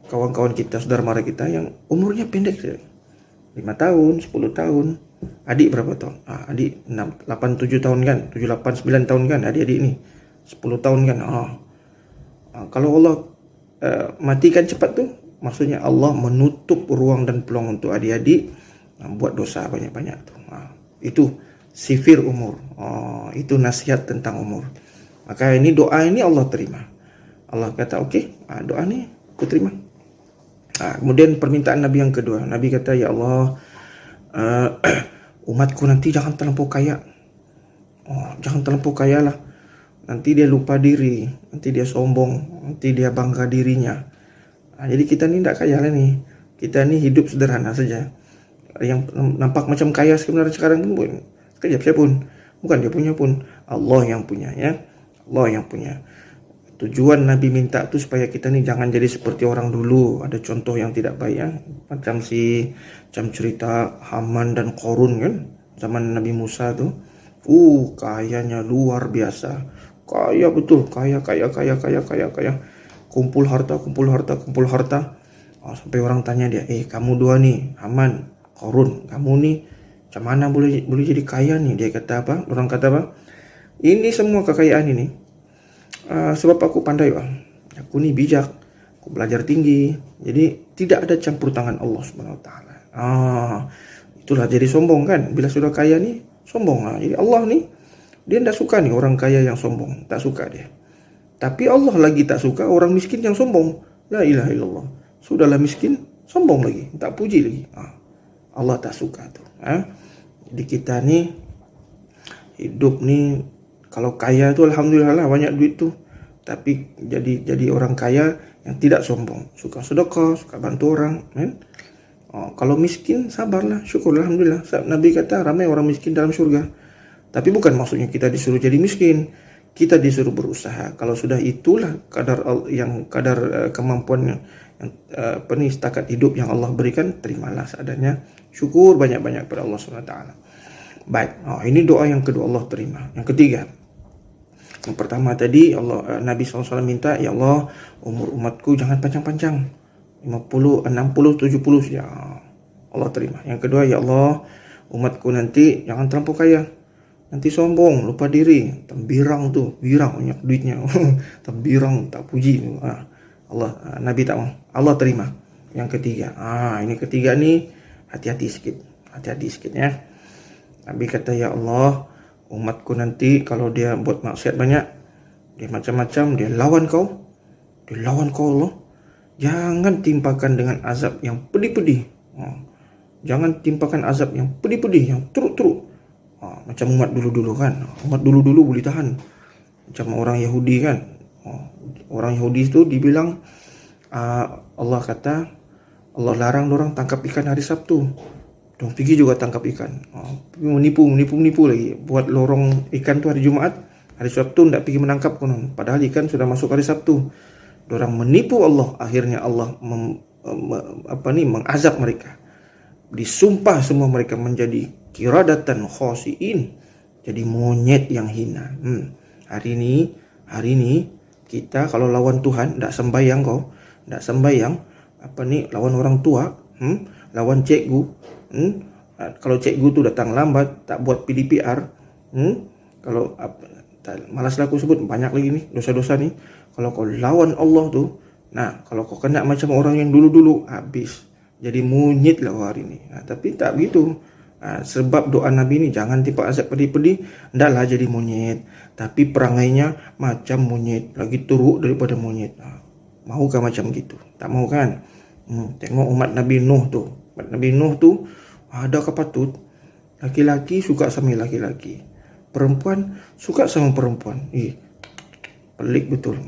[SPEAKER 7] kawan-kawan kita, saudara mara kita yang umurnya pendek, 5 tahun, 10 tahun, adik berapa tahun? Adik 6, 8, 7 tahun kan, 7, 8, 9 tahun kan, adik-adik ni 10 tahun kan. Kalau Allah matikan cepat tu, maksudnya Allah menutup ruang dan peluang untuk adik-adik buat dosa banyak-banyak tu. Itu sifir umur. Itu nasihat tentang umur. Maka ini doa ini Allah terima. Allah kata okey, doa ni aku terima. Kemudian permintaan Nabi yang kedua, Nabi kata, ya Allah, umatku nanti jangan terlampau kaya. Jangan terlampau kaya lah. Nanti dia lupa diri, nanti dia sombong, nanti dia bangga dirinya. Jadi kita ni tak kaya lah ni. Kita ni hidup sederhana saja. Yang nampak macam kaya sebenarnya sekarang pun sekejap saya pun. Bukan dia punya pun, Allah yang punya, ya. Allah yang punya. Tujuan Nabi minta tu supaya kita ni jangan jadi seperti orang dulu. Ada contoh yang tidak baik, ya. Macam cerita Haman dan Qarun kan. Zaman Nabi Musa tu. Kayanya luar biasa. Kaya betul, kaya. Kumpul harta. Sampai orang tanya dia, kamu dua ni, Haman, Qarun, kamu ni macam mana boleh jadi kaya ni? Dia kata apa? Orang kata apa? Ini semua kekayaan ini sebab aku pandai, aku ni bijak, aku belajar tinggi. Jadi tidak ada campur tangan Allah Subhanahu wa taala. Itulah jadi sombong kan. Bila sudah kaya ni sombong. Jadi Allah ni dia tidak suka ni orang kaya yang sombong, tak suka dia. Tapi Allah lagi tak suka orang miskin yang sombong. La ilaha illallah. Sudahlah miskin, sombong lagi, tak puji lagi. Allah tak suka tu. Jadi kita ni hidup ni kalau kaya tu alhamdulillah lah, banyak duit tu. Tapi jadi orang kaya yang tidak sombong, suka sedekah, suka bantu orang, kan? Kalau miskin sabarlah, syukur alhamdulillah. Nabi kata ramai orang miskin dalam syurga. Tapi bukan maksudnya kita disuruh jadi miskin. Kita disuruh berusaha. Kalau sudah itulah kadar kemampuan yang setakat hidup yang Allah berikan, terimalah seadanya. Syukur banyak-banyak kepada Allah SWT. Baik, ini doa yang kedua Allah terima. Yang ketiga, yang pertama tadi Nabi SAW minta, ya Allah, umur umatku jangan panjang-panjang, 50, 60, 70 ya Allah terima. Yang kedua, ya Allah, umatku nanti jangan terlampau kaya, nanti sombong, lupa diri, birang banyak duitnya. Birang, tak puji. Allah, Nabi tak mau. Allah terima. Yang ketiga, ini ketiga ni hati-hati sikit ya. Nabi kata, ya Allah, umatku nanti kalau dia buat maksiat banyak, dia macam-macam, dia lawan kau Allah, jangan timpakan dengan azab yang pedih-pedih. Jangan timpakan azab yang pedih-pedih, yang teruk-teruk. Macam umat dulu-dulu kan. Umat dulu-dulu boleh tahan. Macam orang Yahudi kan. Orang Yahudi itu dibilang Allah kata Allah larang orang tangkap ikan hari Sabtu. Dong pergi juga tangkap ikan. Menipu lagi. Buat lorong ikan tu hari Jumaat, hari Sabtu tidak pergi menangkap konon. Padahal ikan sudah masuk hari Sabtu. Dorang menipu Allah. Akhirnya Allah mengazab mereka. Disumpah semua mereka menjadi kiradatan khasiin, jadi monyet yang hina. Hari ini kita kalau lawan Tuhan, tidak sembahyang lawan orang tua, lawan cikgu, kalau cikgu tu datang lambat, tak buat PDPR, kalau malaslah aku sebut, banyak lagi nih dosa-dosa nih. Kalau kau lawan Allah tu, kalau kau kena macam orang yang dulu-dulu, habis. Jadi monyet lah hari ni. Tapi tak begitu. Sebab doa Nabi ni, jangan timpa azab pedih-pedih, ndaklah jadi monyet. Tapi perangainya macam monyet, lagi teruk daripada monyet. Maukah macam gitu? Tak mau kan? Tengok umat Nabi Nuh tu. Umat Nabi Nuh tu ada kepatut. Laki-laki suka sama laki-laki, perempuan suka sama perempuan. Pelik betul.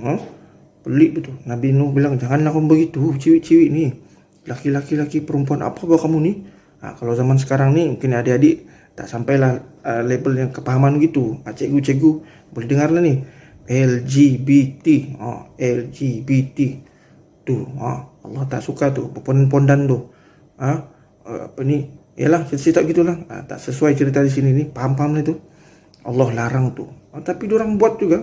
[SPEAKER 7] Pelik betul. Nabi Nuh bilang, janganlah kamu begitu, ciwik-ciwik ni. Laki-laki perempuan apa kamu ni? Kalau zaman sekarang ni mungkin adik-adik tak sampailah label yang kepahaman gitu. Cikgu-cikgu boleh dengar lah ni, LGBT. LGBT tu Allah tak suka tu, pondan tu. Yalah, cerita gitulah. Tak sesuai cerita di sini ni, paham lah tu. Allah larang tu. Tapi diorang buat juga.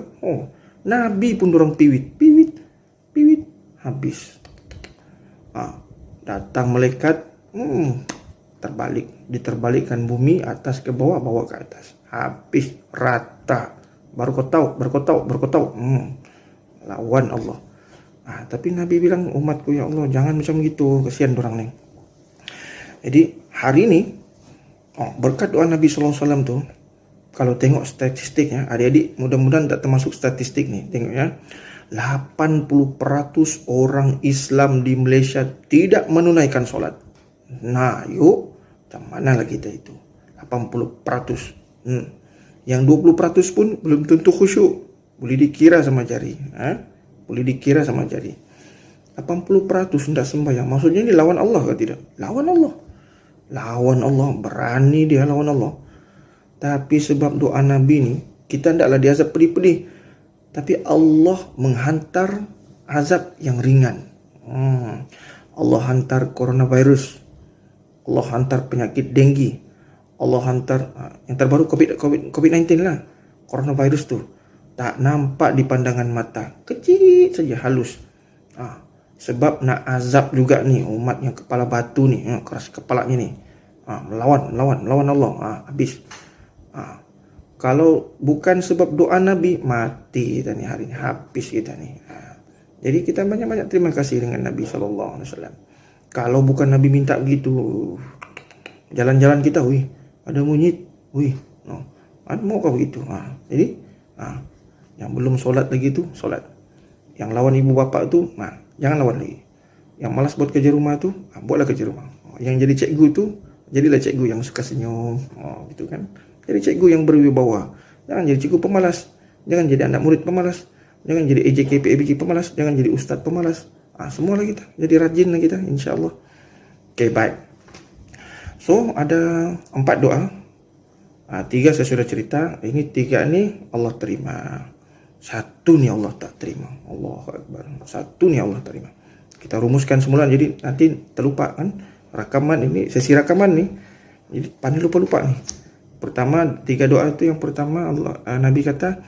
[SPEAKER 7] Nabi pun diorang piwit, habis. Datang malaikat, diterbalikkan bumi atas ke bawah, bawah ke atas, habis rata. Baru kau tahu. Lawan Allah. Tapi Nabi bilang, umatku ya Allah, jangan macam gitu, kesian orang ni. Jadi hari ni berkat doa Nabi SAW tu, kalau tengok statistiknya, adik-adik mudah-mudahan tak termasuk statistik ni, tengok ya, 80% orang Islam di Malaysia tidak menunaikan solat. Yuk, macam manalah kita itu? 80%. Yang 20% pun belum tentu khusyuk. Boleh dikira sama jari. 80% tidak sembahyang. Maksudnya ini lawan Allah ke tidak? Lawan Allah. Berani dia lawan Allah. Tapi sebab doa Nabi ni, kita tidaklah diazab pedih-pedih. Tapi Allah menghantar azab yang ringan. Allah hantar coronavirus. Allah hantar penyakit denggi. Allah hantar yang terbaru COVID-19 lah. Coronavirus tu tak nampak di pandangan mata, kecil saja, halus. Sebab nak azab juga ni umat yang kepala batu ni, keras kepalanya ni. Melawan Allah. Habis. Kalau bukan sebab doa Nabi, mati kita ni hari ni, habis kita ni. Jadi kita banyak-banyak terima kasih dengan Nabi SAW. Kalau bukan Nabi minta begitu, jalan-jalan kita, ada monyet, mau kau begitu. Jadi yang belum solat lagi tu, solat. Yang lawan ibu bapa tu, jangan lawan lagi. Yang malas buat kerja rumah tu, buatlah kerja rumah. Yang jadi cikgu tu, jadilah cikgu yang suka senyum, gitu kan. Jadi cikgu yang berwibawa. Jangan jadi cikgu pemalas. Jangan jadi anak murid pemalas. Jangan jadi AJKP, ABK pemalas. Jangan jadi ustaz pemalas. Semualah kita. Jadi rajinlah kita, insyaAllah. Okay, baik. So, ada 4 doa. 3 saya sudah cerita. Ini 3 ni Allah terima. 1 ni Allah tak terima. Allahu Akbar. 1 ni Allah terima. Kita rumuskan semula. Jadi nanti terlupa kan. Rakaman ini, sesi rakaman ni. Jadi pandai lupa-lupa ni. Pertama, 3 doa itu. Yang pertama, Nabi kata,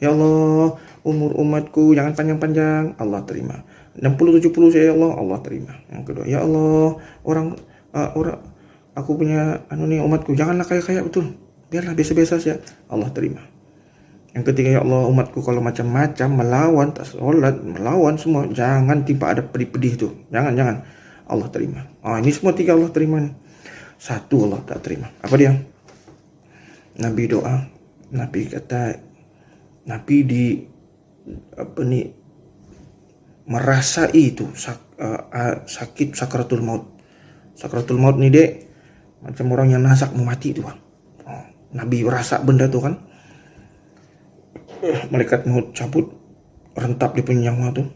[SPEAKER 7] ya Allah, umur umatku jangan panjang-panjang, Allah terima. 60-70 saya, ya Allah terima. Yang kedua, ya Allah, orang aku punya umatku janganlah kaya-kaya betul, biarlah biasa-biasa saja, Allah terima. Yang ketiga, ya Allah, umatku kalau macam-macam melawan, tak solat, melawan semua, jangan timpa ada pedih-pedih tu, jangan, Allah terima. Ini semua 3 Allah terima ni. 1 Allah tak terima. Apa dia? Nabi doa, Nabi kata, Nabi merasai itu sakit sakratul maut. Sakratul maut ni dek, macam orang yang nasak mau mati tu. Nabi rasa benda tu kan. Malaikat maut cabut, rentap di punya nyawa tu.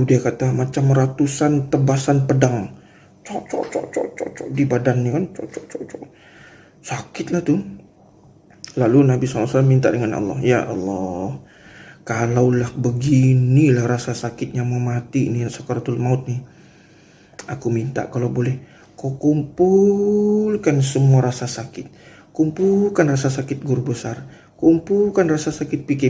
[SPEAKER 7] Dia kata macam ratusan tebasan pedang. Cok di badan ni kan. Cok. Sakit lah tu. Lalu Nabi SAW minta dengan Allah, ya Allah, kalaulah beginilah rasa sakitnya mau mati ni, sakaratul maut ni, aku minta kalau boleh kau kumpulkan semua rasa sakit. Kumpulkan rasa sakit guru besar, kumpulkan rasa sakit PK,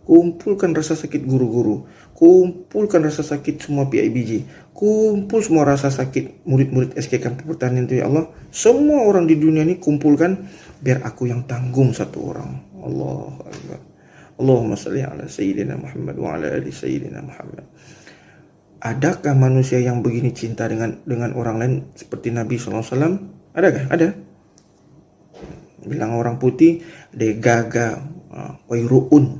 [SPEAKER 7] kumpulkan rasa sakit guru-guru, kumpulkan rasa sakit semua PIBG, kumpul semua rasa sakit murid-murid SK Kampung Pertanian itu ya Allah. Semua orang di dunia ini kumpulkan, biar aku yang tanggung satu orang. Allahu Akbar. Allahumma salli ala Sayyidina Muhammad wa ala ali Sayyidina Muhammad. Adakah manusia yang begini cinta dengan orang lain seperti Nabi SAW? Adakah? Ada. Bilang orang putih, degaga, wairuun,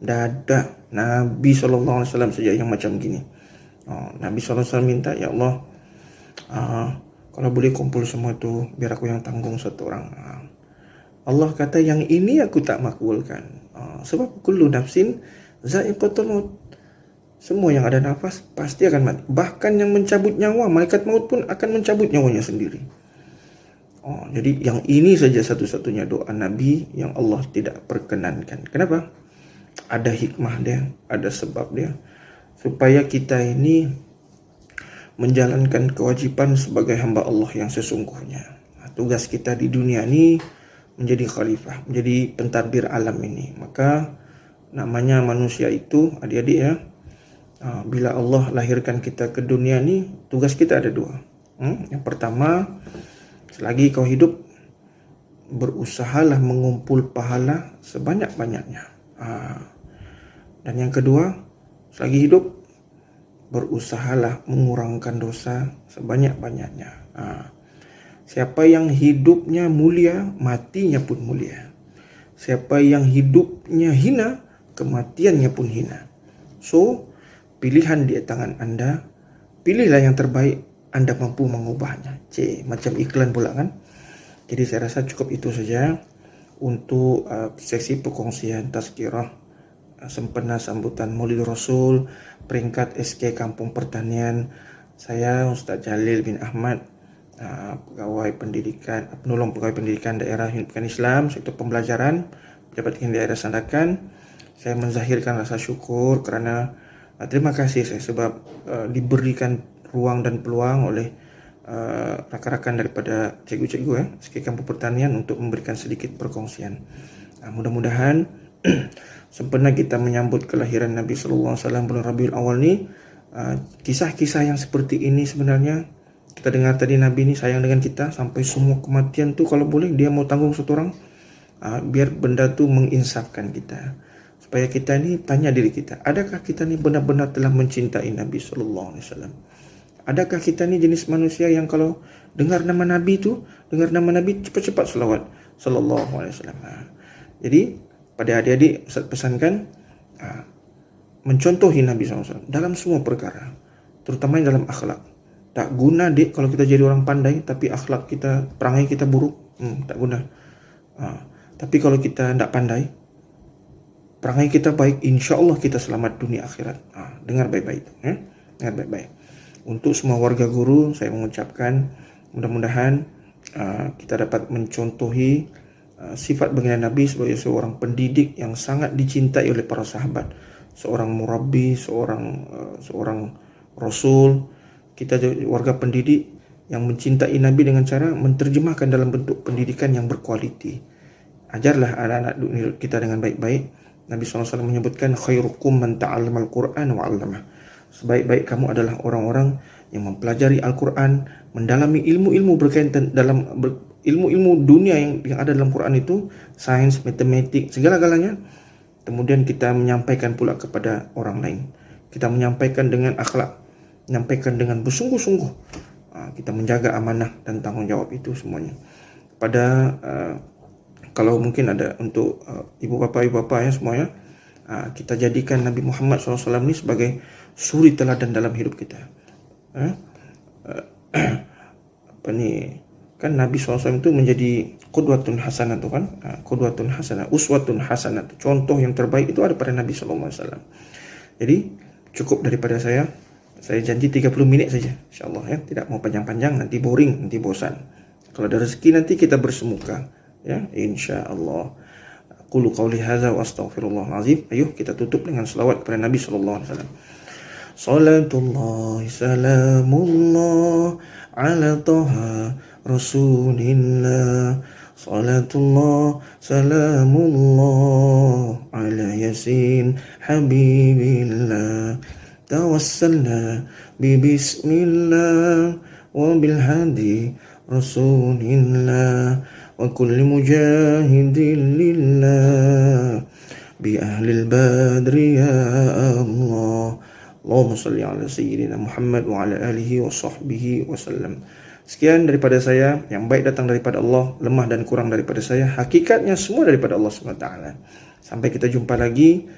[SPEAKER 7] dada. Nabi SAW saja yang macam gini. Nabi SAW minta, ya Allah, kalau boleh kumpul semua tu, biar aku yang tanggung satu orang. Allah kata, yang ini aku tak makbulkan. Sebab kullu nafsin za'iqatul maut. Semua yang ada nafas pasti akan mati. Bahkan yang mencabut nyawa, malaikat maut pun akan mencabut nyawanya sendiri. Jadi yang ini saja satu-satunya doa Nabi yang Allah tidak perkenankan. Kenapa? Ada hikmah dia, ada sebab dia. Supaya kita ini menjalankan kewajiban sebagai hamba Allah yang sesungguhnya. Tugas kita di dunia ini menjadi khalifah, menjadi pentadbir alam ini. Maka namanya manusia itu, adik-adik ya, bila Allah lahirkan kita ke dunia ni, tugas kita ada dua. Yang pertama, selagi kau hidup, berusahalah mengumpul pahala sebanyak-banyaknya. Dan yang kedua, selagi hidup, berusahalah mengurangkan dosa sebanyak-banyaknya. Siapa yang hidupnya mulia, matinya pun mulia. Siapa yang hidupnya hina, kematiannya pun hina. So, pilihan di tangan Anda, pilihlah yang terbaik, Anda mampu mengubahnya. Macam iklan pula kan. Jadi saya rasa cukup itu saja untuk sesi perkongsian tazkirah sempena sambutan Maulid Rasul peringkat SK Kampung Pertanian. Saya Ustaz Jalil bin Ahmad, pegawai pendidikan, penolong pegawai pendidikan daerah Himpunan Islam sektor pembelajaran Pejabat Tinggi Daerah Sandakan. Saya menzahirkan rasa syukur kerana terima kasih saya sebab diberikan ruang dan peluang oleh rakan-rakan daripada cikgu-cikgu SK Kampung Pertanian untuk memberikan sedikit perkongsian. Mudah-mudahan sempena kita menyambut kelahiran Nabi SAW bulan Rabiul Awal ni, kisah-kisah yang seperti ini sebenarnya kita dengar tadi, Nabi ni sayang dengan kita sampai semua kematian tu kalau boleh dia mau tanggung satu orang, biar benda tu menginsafkan kita. Supaya kita ni tanya diri kita, adakah kita ni benar-benar telah mencintai Nabi SAW? Adakah kita ni jenis manusia yang kalau dengar nama Nabi tu, dengar nama Nabi cepat-cepat selawat sallallahu alaihi wasallam. Jadi pada adik-adik Ustaz pesankan mencontohi Nabi SAW dalam semua perkara, terutama dalam akhlak. Tak guna dik kalau kita jadi orang pandai tapi akhlak kita, perangai kita buruk, tak guna. Tapi kalau kita tak pandai, perangai kita baik, insya-Allah kita selamat dunia akhirat. Dengar baik-baik itu, dengar baik-baik. Untuk semua warga guru, saya mengucapkan mudah-mudahan kita dapat mencontohi sifat baginda Nabi sebagai seorang pendidik yang sangat dicintai oleh para sahabat, seorang murabbi, seorang rasul. Kita jadi warga pendidik yang mencintai Nabi dengan cara menterjemahkan dalam bentuk pendidikan yang berkualiti. Ajarlah anak-anak kita dengan baik-baik. Nabi SAW menyebutkan khairukum man ta'allama al-Quran wa 'allamah. Sebaik-baik kamu adalah orang-orang yang mempelajari Al-Quran, mendalami ilmu-ilmu berkaitan dalam ilmu-ilmu dunia yang ada dalam Quran itu, sains, matematik, segala-galanya. Kemudian kita menyampaikan pula kepada orang lain. Kita menyampaikan dengan akhlak, menyampaikan dengan bersungguh-sungguh. Kita menjaga amanah dan tanggungjawab itu semuanya. Pada kalau mungkin ada untuk ibu bapa ya semuanya, kita jadikan Nabi Muhammad SAW ini sebagai suri teladan dalam hidup kita. Kan Nabi SAW itu menjadi qudwatun hasanah tu kan, qudwatun hasanah, uswatun hasanah, contoh yang terbaik itu ada pada Nabi SAW. Jadi cukup daripada saya. Saya janji 30 minit saja, insyaAllah ya. Tidak mau panjang-panjang, nanti boring, nanti bosan. Kalau ada rezeki nanti kita bersemuka, ya, insyaAllah. Qulu qawli hadza wa astaghfirullahalazim. Ayo kita tutup dengan selawat kepada Nabi sallallahu alaihi wasallam. Salatullah salamullah ala taha rasulillah. Salatullah salamullah ala yasin habibillah. Tawassalna bi bismillah wa bil hadi rasulillah wa kulli mujahidin lillah bi ahlil badri ya Allah. Allahumma salli ala sayyidina Muhammad wa ala alihi wa sahbihi wasallam. Sekian daripada saya, yang baik datang daripada Allah, lemah dan kurang daripada saya, hakikatnya semua daripada Allah SWT. Sampai kita jumpa lagi.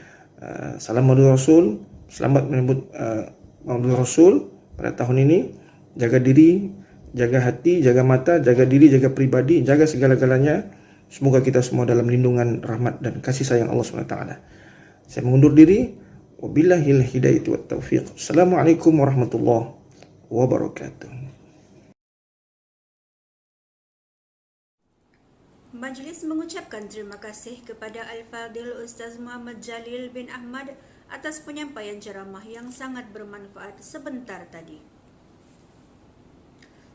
[SPEAKER 7] Salam Maulid Rasul. Selamat menyambut Maulid Rasul pada tahun ini. Jaga diri, jaga hati, jaga mata, jaga diri, jaga pribadi, jaga segala-galanya. Semoga kita semua dalam lindungan rahmat dan kasih sayang Allah SWT. Saya mengundur diri. Wabillahil hidayah wa taufiq. Assalamualaikum warahmatullahi wabarakatuh.
[SPEAKER 2] Majlis mengucapkan terima kasih kepada Al-Fadil Ustaz Muhammad Jalil bin Ahmad atas penyampaian ceramah yang sangat bermanfaat sebentar tadi.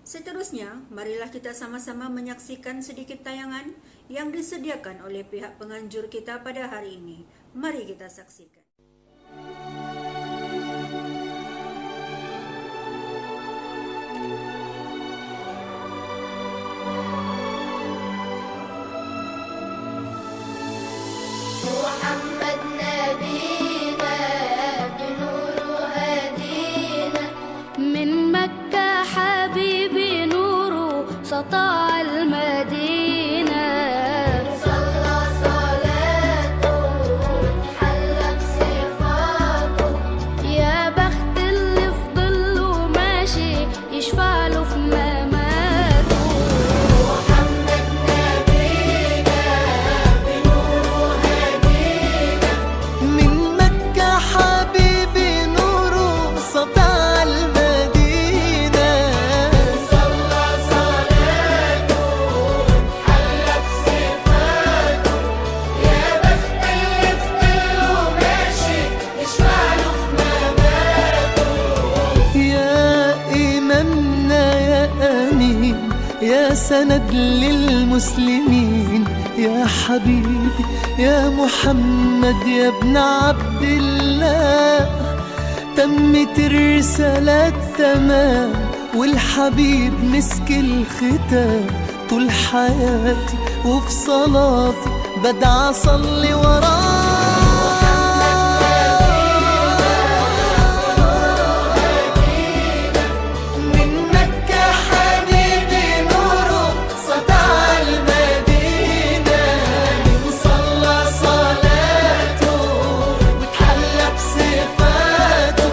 [SPEAKER 2] Seterusnya, marilah kita sama-sama menyaksikan sedikit tayangan yang disediakan oleh pihak penganjur kita pada hari ini. Mari kita saksikan.
[SPEAKER 8] محمد نبينا بنور هدينا من مكة حبيبي نوره سطع المدينة صلى صلاته حلى بصفاته يا بخت اللي في ظله ماشي يشفع له في مماته محمد نبينا بنور هدينا
[SPEAKER 1] من مكة حبيبي نوره سطع المدينة
[SPEAKER 8] صلى صلاته حلى بصفاته يا بخت اللي في ظله ماشي يشفع له في مماته
[SPEAKER 1] يا إمامنا يا أمين يا سند للمسلمين يا حبيبي يا محمد يا ابن عبد الله تمت الرسالة تمام والحبيب مسك الختام طول حياتي وفي صلاتي بدعى أصلي من مكة حبيبي نوره سطع المدينة صلى صلاته وتحلى بصفاته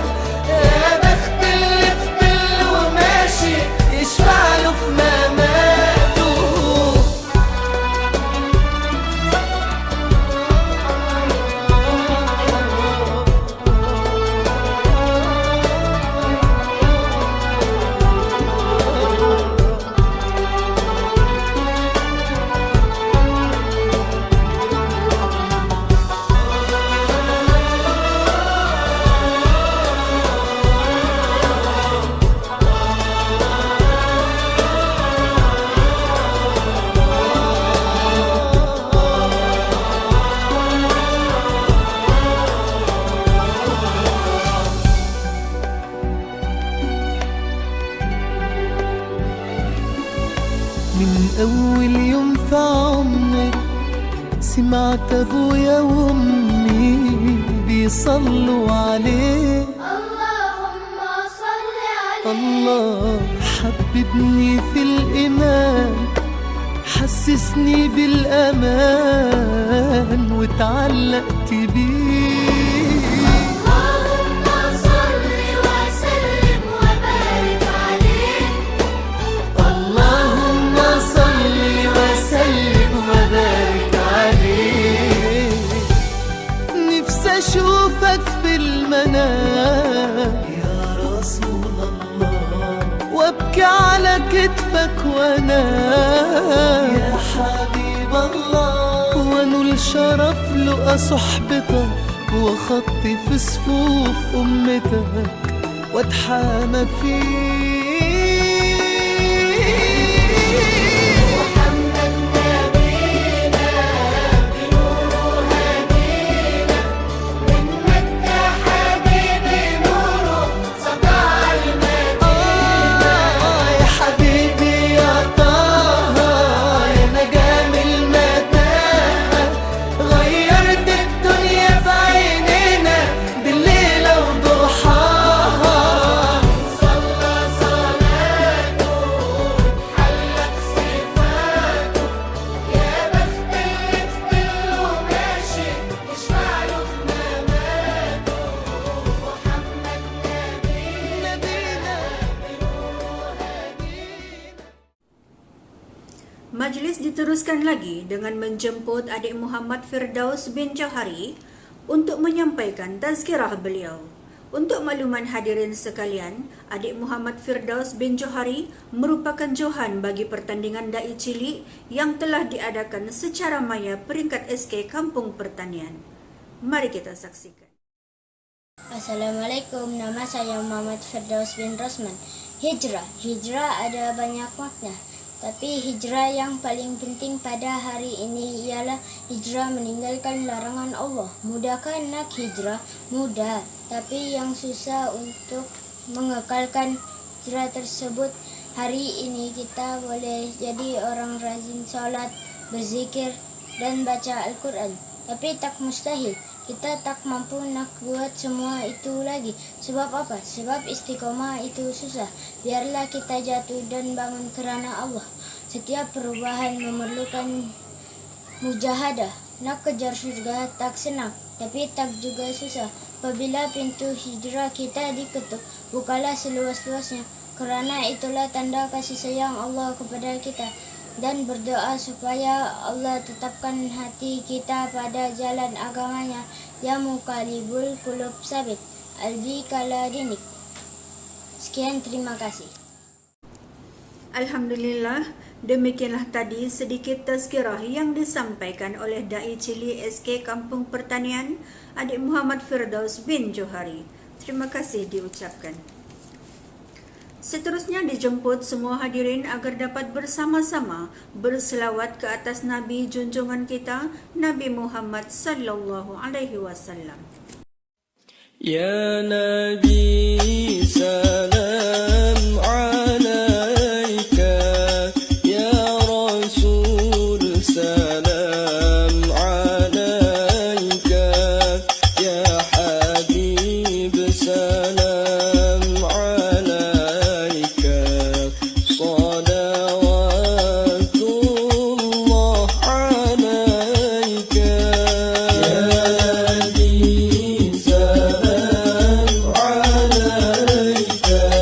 [SPEAKER 1] يا بخت اللي في ظله ماشي يشفع له في مماته من أول يوم في عمري سمعت أبويا وأمي بيصلوا عليه
[SPEAKER 8] اللهم صل عليه
[SPEAKER 1] الله حببني في الإيمان حسسني بالأمان وتعلقت بيه
[SPEAKER 8] اللهم صل وسلم وبارك عليه
[SPEAKER 1] اللهم صل وسلم وبارك عليه نفسي أشوفك في المنام أبكي على كتفك وأنام يا حبيب الله، وأنول شرف لقى صحبتك وخطي في صفوف أمتك واتحامى فيك.
[SPEAKER 2] Majlis diteruskan lagi dengan menjemput adik Muhammad Firdaus bin Johari untuk menyampaikan tazkirah beliau. Untuk makluman hadirin sekalian, adik Muhammad Firdaus bin Johari merupakan johan bagi pertandingan Dai Cilik yang telah diadakan secara maya peringkat SK Kampung Pertanian. Mari kita saksikan.
[SPEAKER 6] Assalamualaikum, nama saya Muhammad Firdaus bin Rosman. Hijrah ada banyak makna. Tapi hijrah yang paling penting pada hari ini ialah hijrah meninggalkan larangan Allah. Mudahkah nak hijrah? Mudah. Tapi yang susah untuk mengekalkan hijrah tersebut. Hari ini kita boleh jadi orang rajin salat, berzikir dan baca Al-Quran. Tapi tak mustahil. Kita tak mampu nak buat semua itu lagi. Sebab apa? Sebab istiqomah itu susah. Biarlah kita jatuh dan bangun kerana Allah. Setiap perubahan memerlukan mujahadah. Nak kejar surga tak senang, tapi tak juga susah. Apabila pintu hijrah kita diketuk, bukalah seluas-luasnya. Kerana itulah tanda kasih sayang Allah kepada kita. Dan berdoa supaya Allah tetapkan hati kita pada jalan agamanya. Ya muqallibul qulub sabit albi kala dinik. Sekian, terima kasih.
[SPEAKER 2] Alhamdulillah, demikianlah tadi sedikit tazkirah yang disampaikan oleh Dai Cilik SK Kampung Pertanian, adik Muhammad Firdaus bin Johari. Terima kasih diucapkan. Seterusnya dijemput semua hadirin agar dapat bersama-sama berselawat ke atas Nabi junjungan kita, Nabi Muhammad sallallahu alaihi wasallam.
[SPEAKER 1] Ya Nabi salam alaika, ya Rasul salam alaika, ya Habib salam
[SPEAKER 9] Yeah.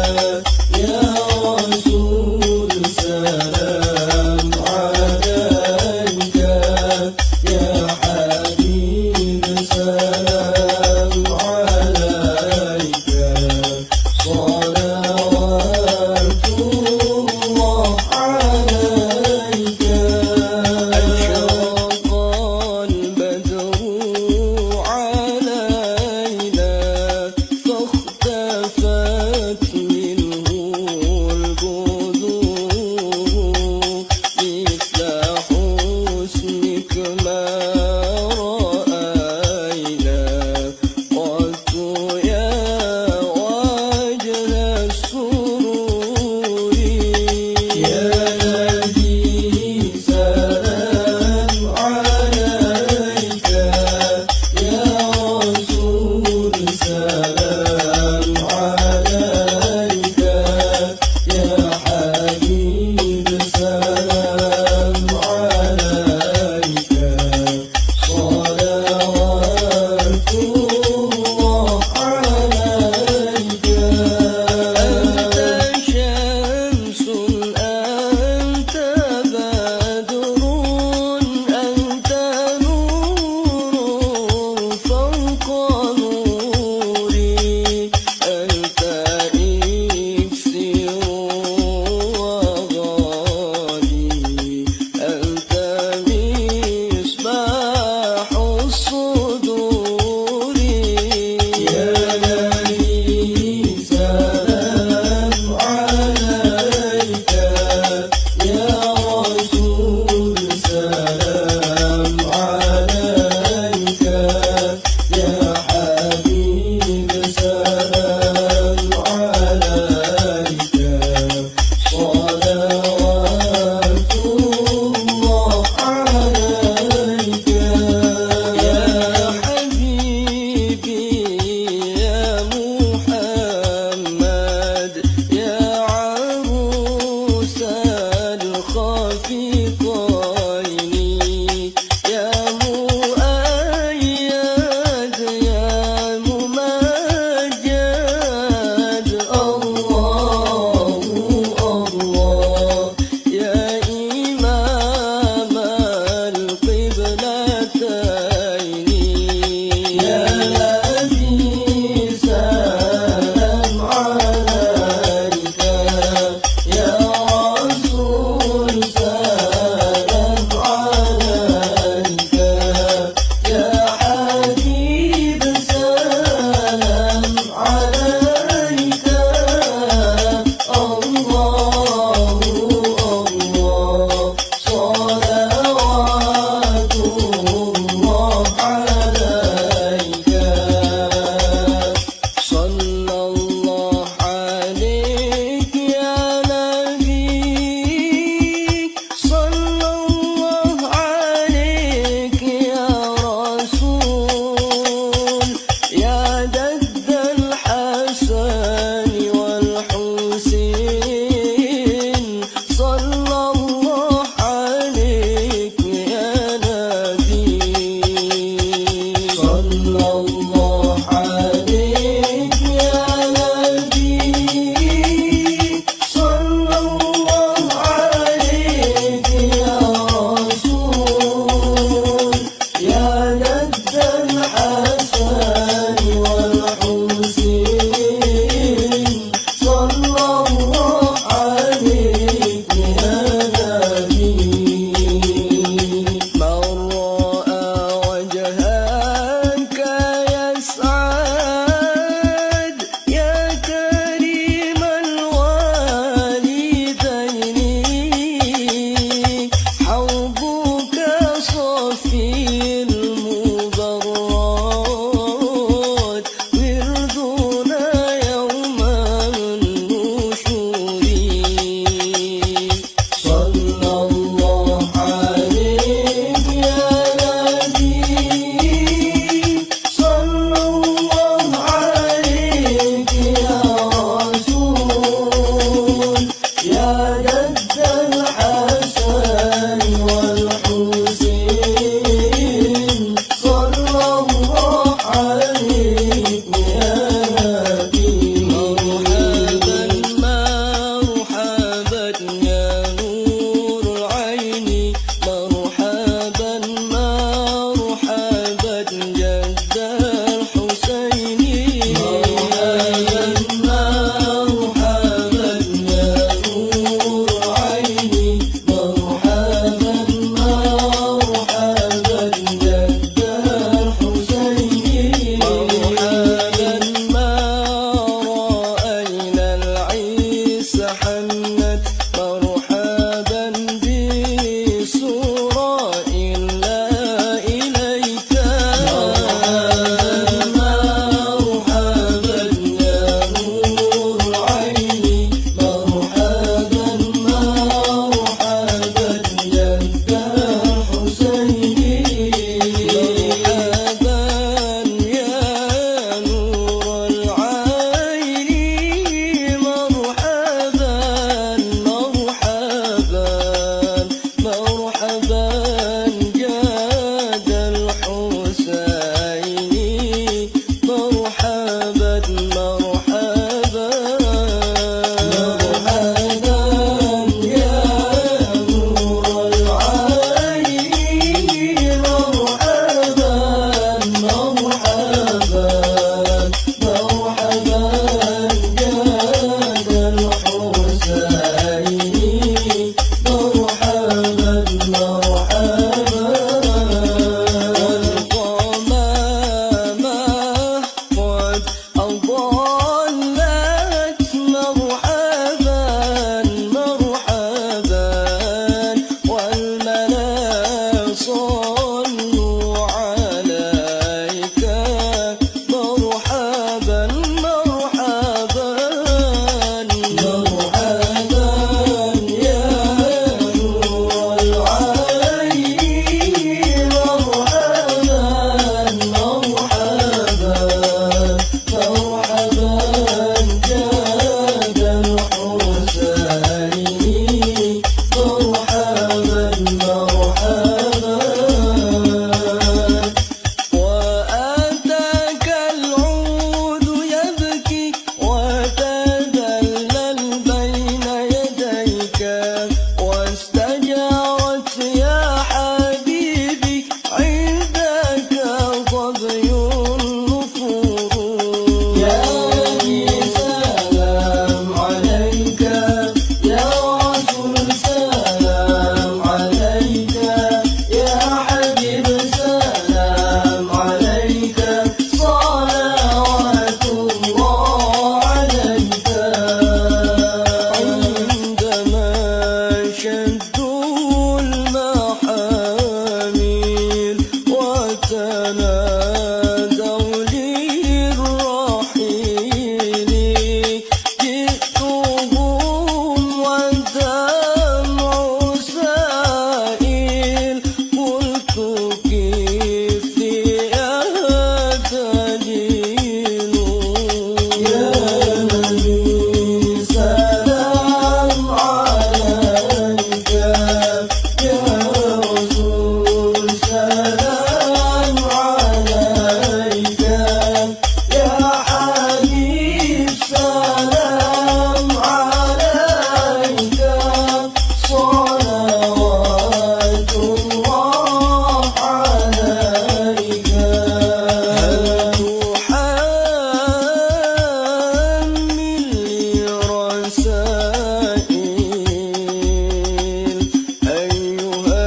[SPEAKER 1] أيها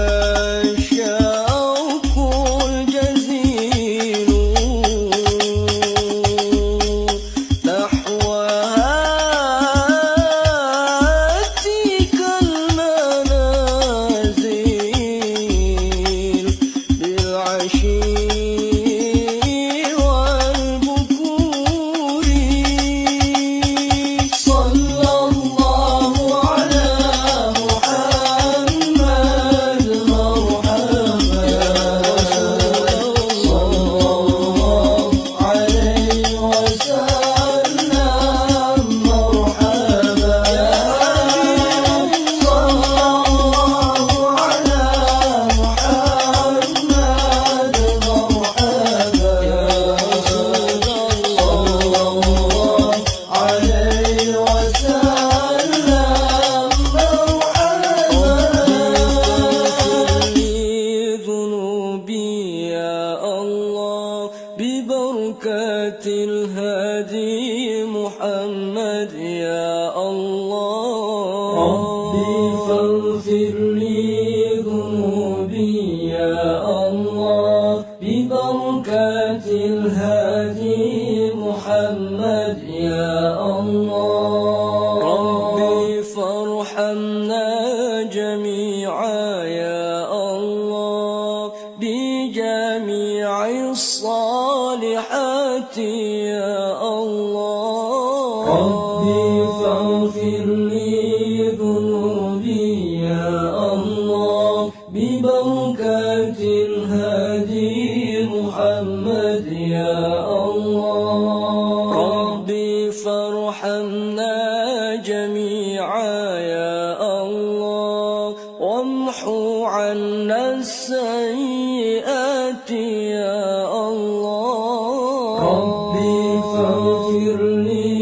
[SPEAKER 1] الشوق الجزيل نحو هاتيك المنازل بالعشي والبكور صلى الله على محمد مرحبا يا رسول الله عليه وسلم مرحبا يا حبيب صلى الله على محمد مرحبا يا رسول الله عليه وسلم مرحبا لي ذنوبي يا الله ببركة الهادي محمد يا الله ربي فاغفر لي ذنوبي يا الله ببركة الهادي محمد يا الله ربي فارحمنا جميعا يا الله بجميع الصالحات يا الله ربي فاغفر لي ذنوبي يا الله ببركة الهادي محمد يا الله ربي فارحمنا جميعا يا الله وامحو عنا السيئات يا الله ربي فاغفر لي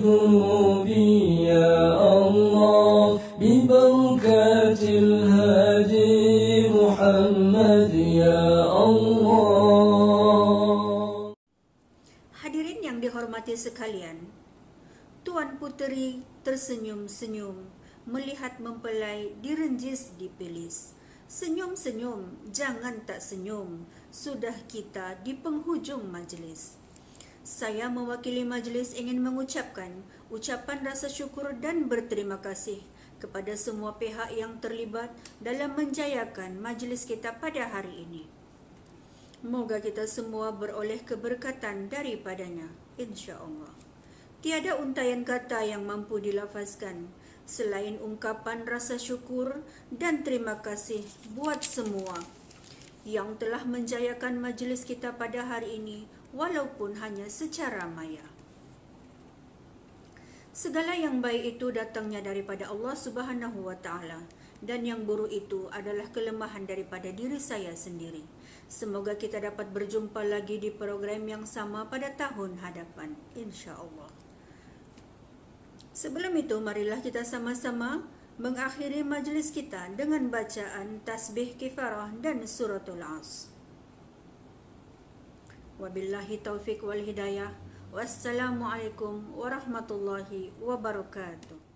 [SPEAKER 1] ذنوبي يا الله ببركة الهادي محمد يا الله.
[SPEAKER 2] Hadirin yang dihormati sekalian, Tuan Puteri tersenyum-senyum melihat mempelai direnjis dipilis. Senyum-senyum, jangan tak senyum, sudah kita di penghujung majlis. Saya mewakili majlis ingin mengucapkan ucapan rasa syukur dan berterima kasih kepada semua pihak yang terlibat dalam menjayakan majlis kita pada hari ini. Moga kita semua beroleh keberkatan daripadanya, insya-Allah. Tiada untaian kata yang mampu dilafazkan selain ungkapan rasa syukur dan terima kasih buat semua yang telah menjayakan majlis kita pada hari ini walaupun hanya secara maya. Segala yang baik itu datangnya daripada Allah Subhanahu wa taala dan yang buruk itu adalah kelemahan daripada diri saya sendiri. Semoga kita dapat berjumpa lagi di program yang sama pada tahun hadapan, insya-Allah. Sebelum itu, marilah kita sama-sama mengakhiri majlis kita dengan bacaan tasbih kifarah dan suratul As. Wabillahi taufiq wal hidayah. Wassalamualaikum warahmatullahi wabarakatuh.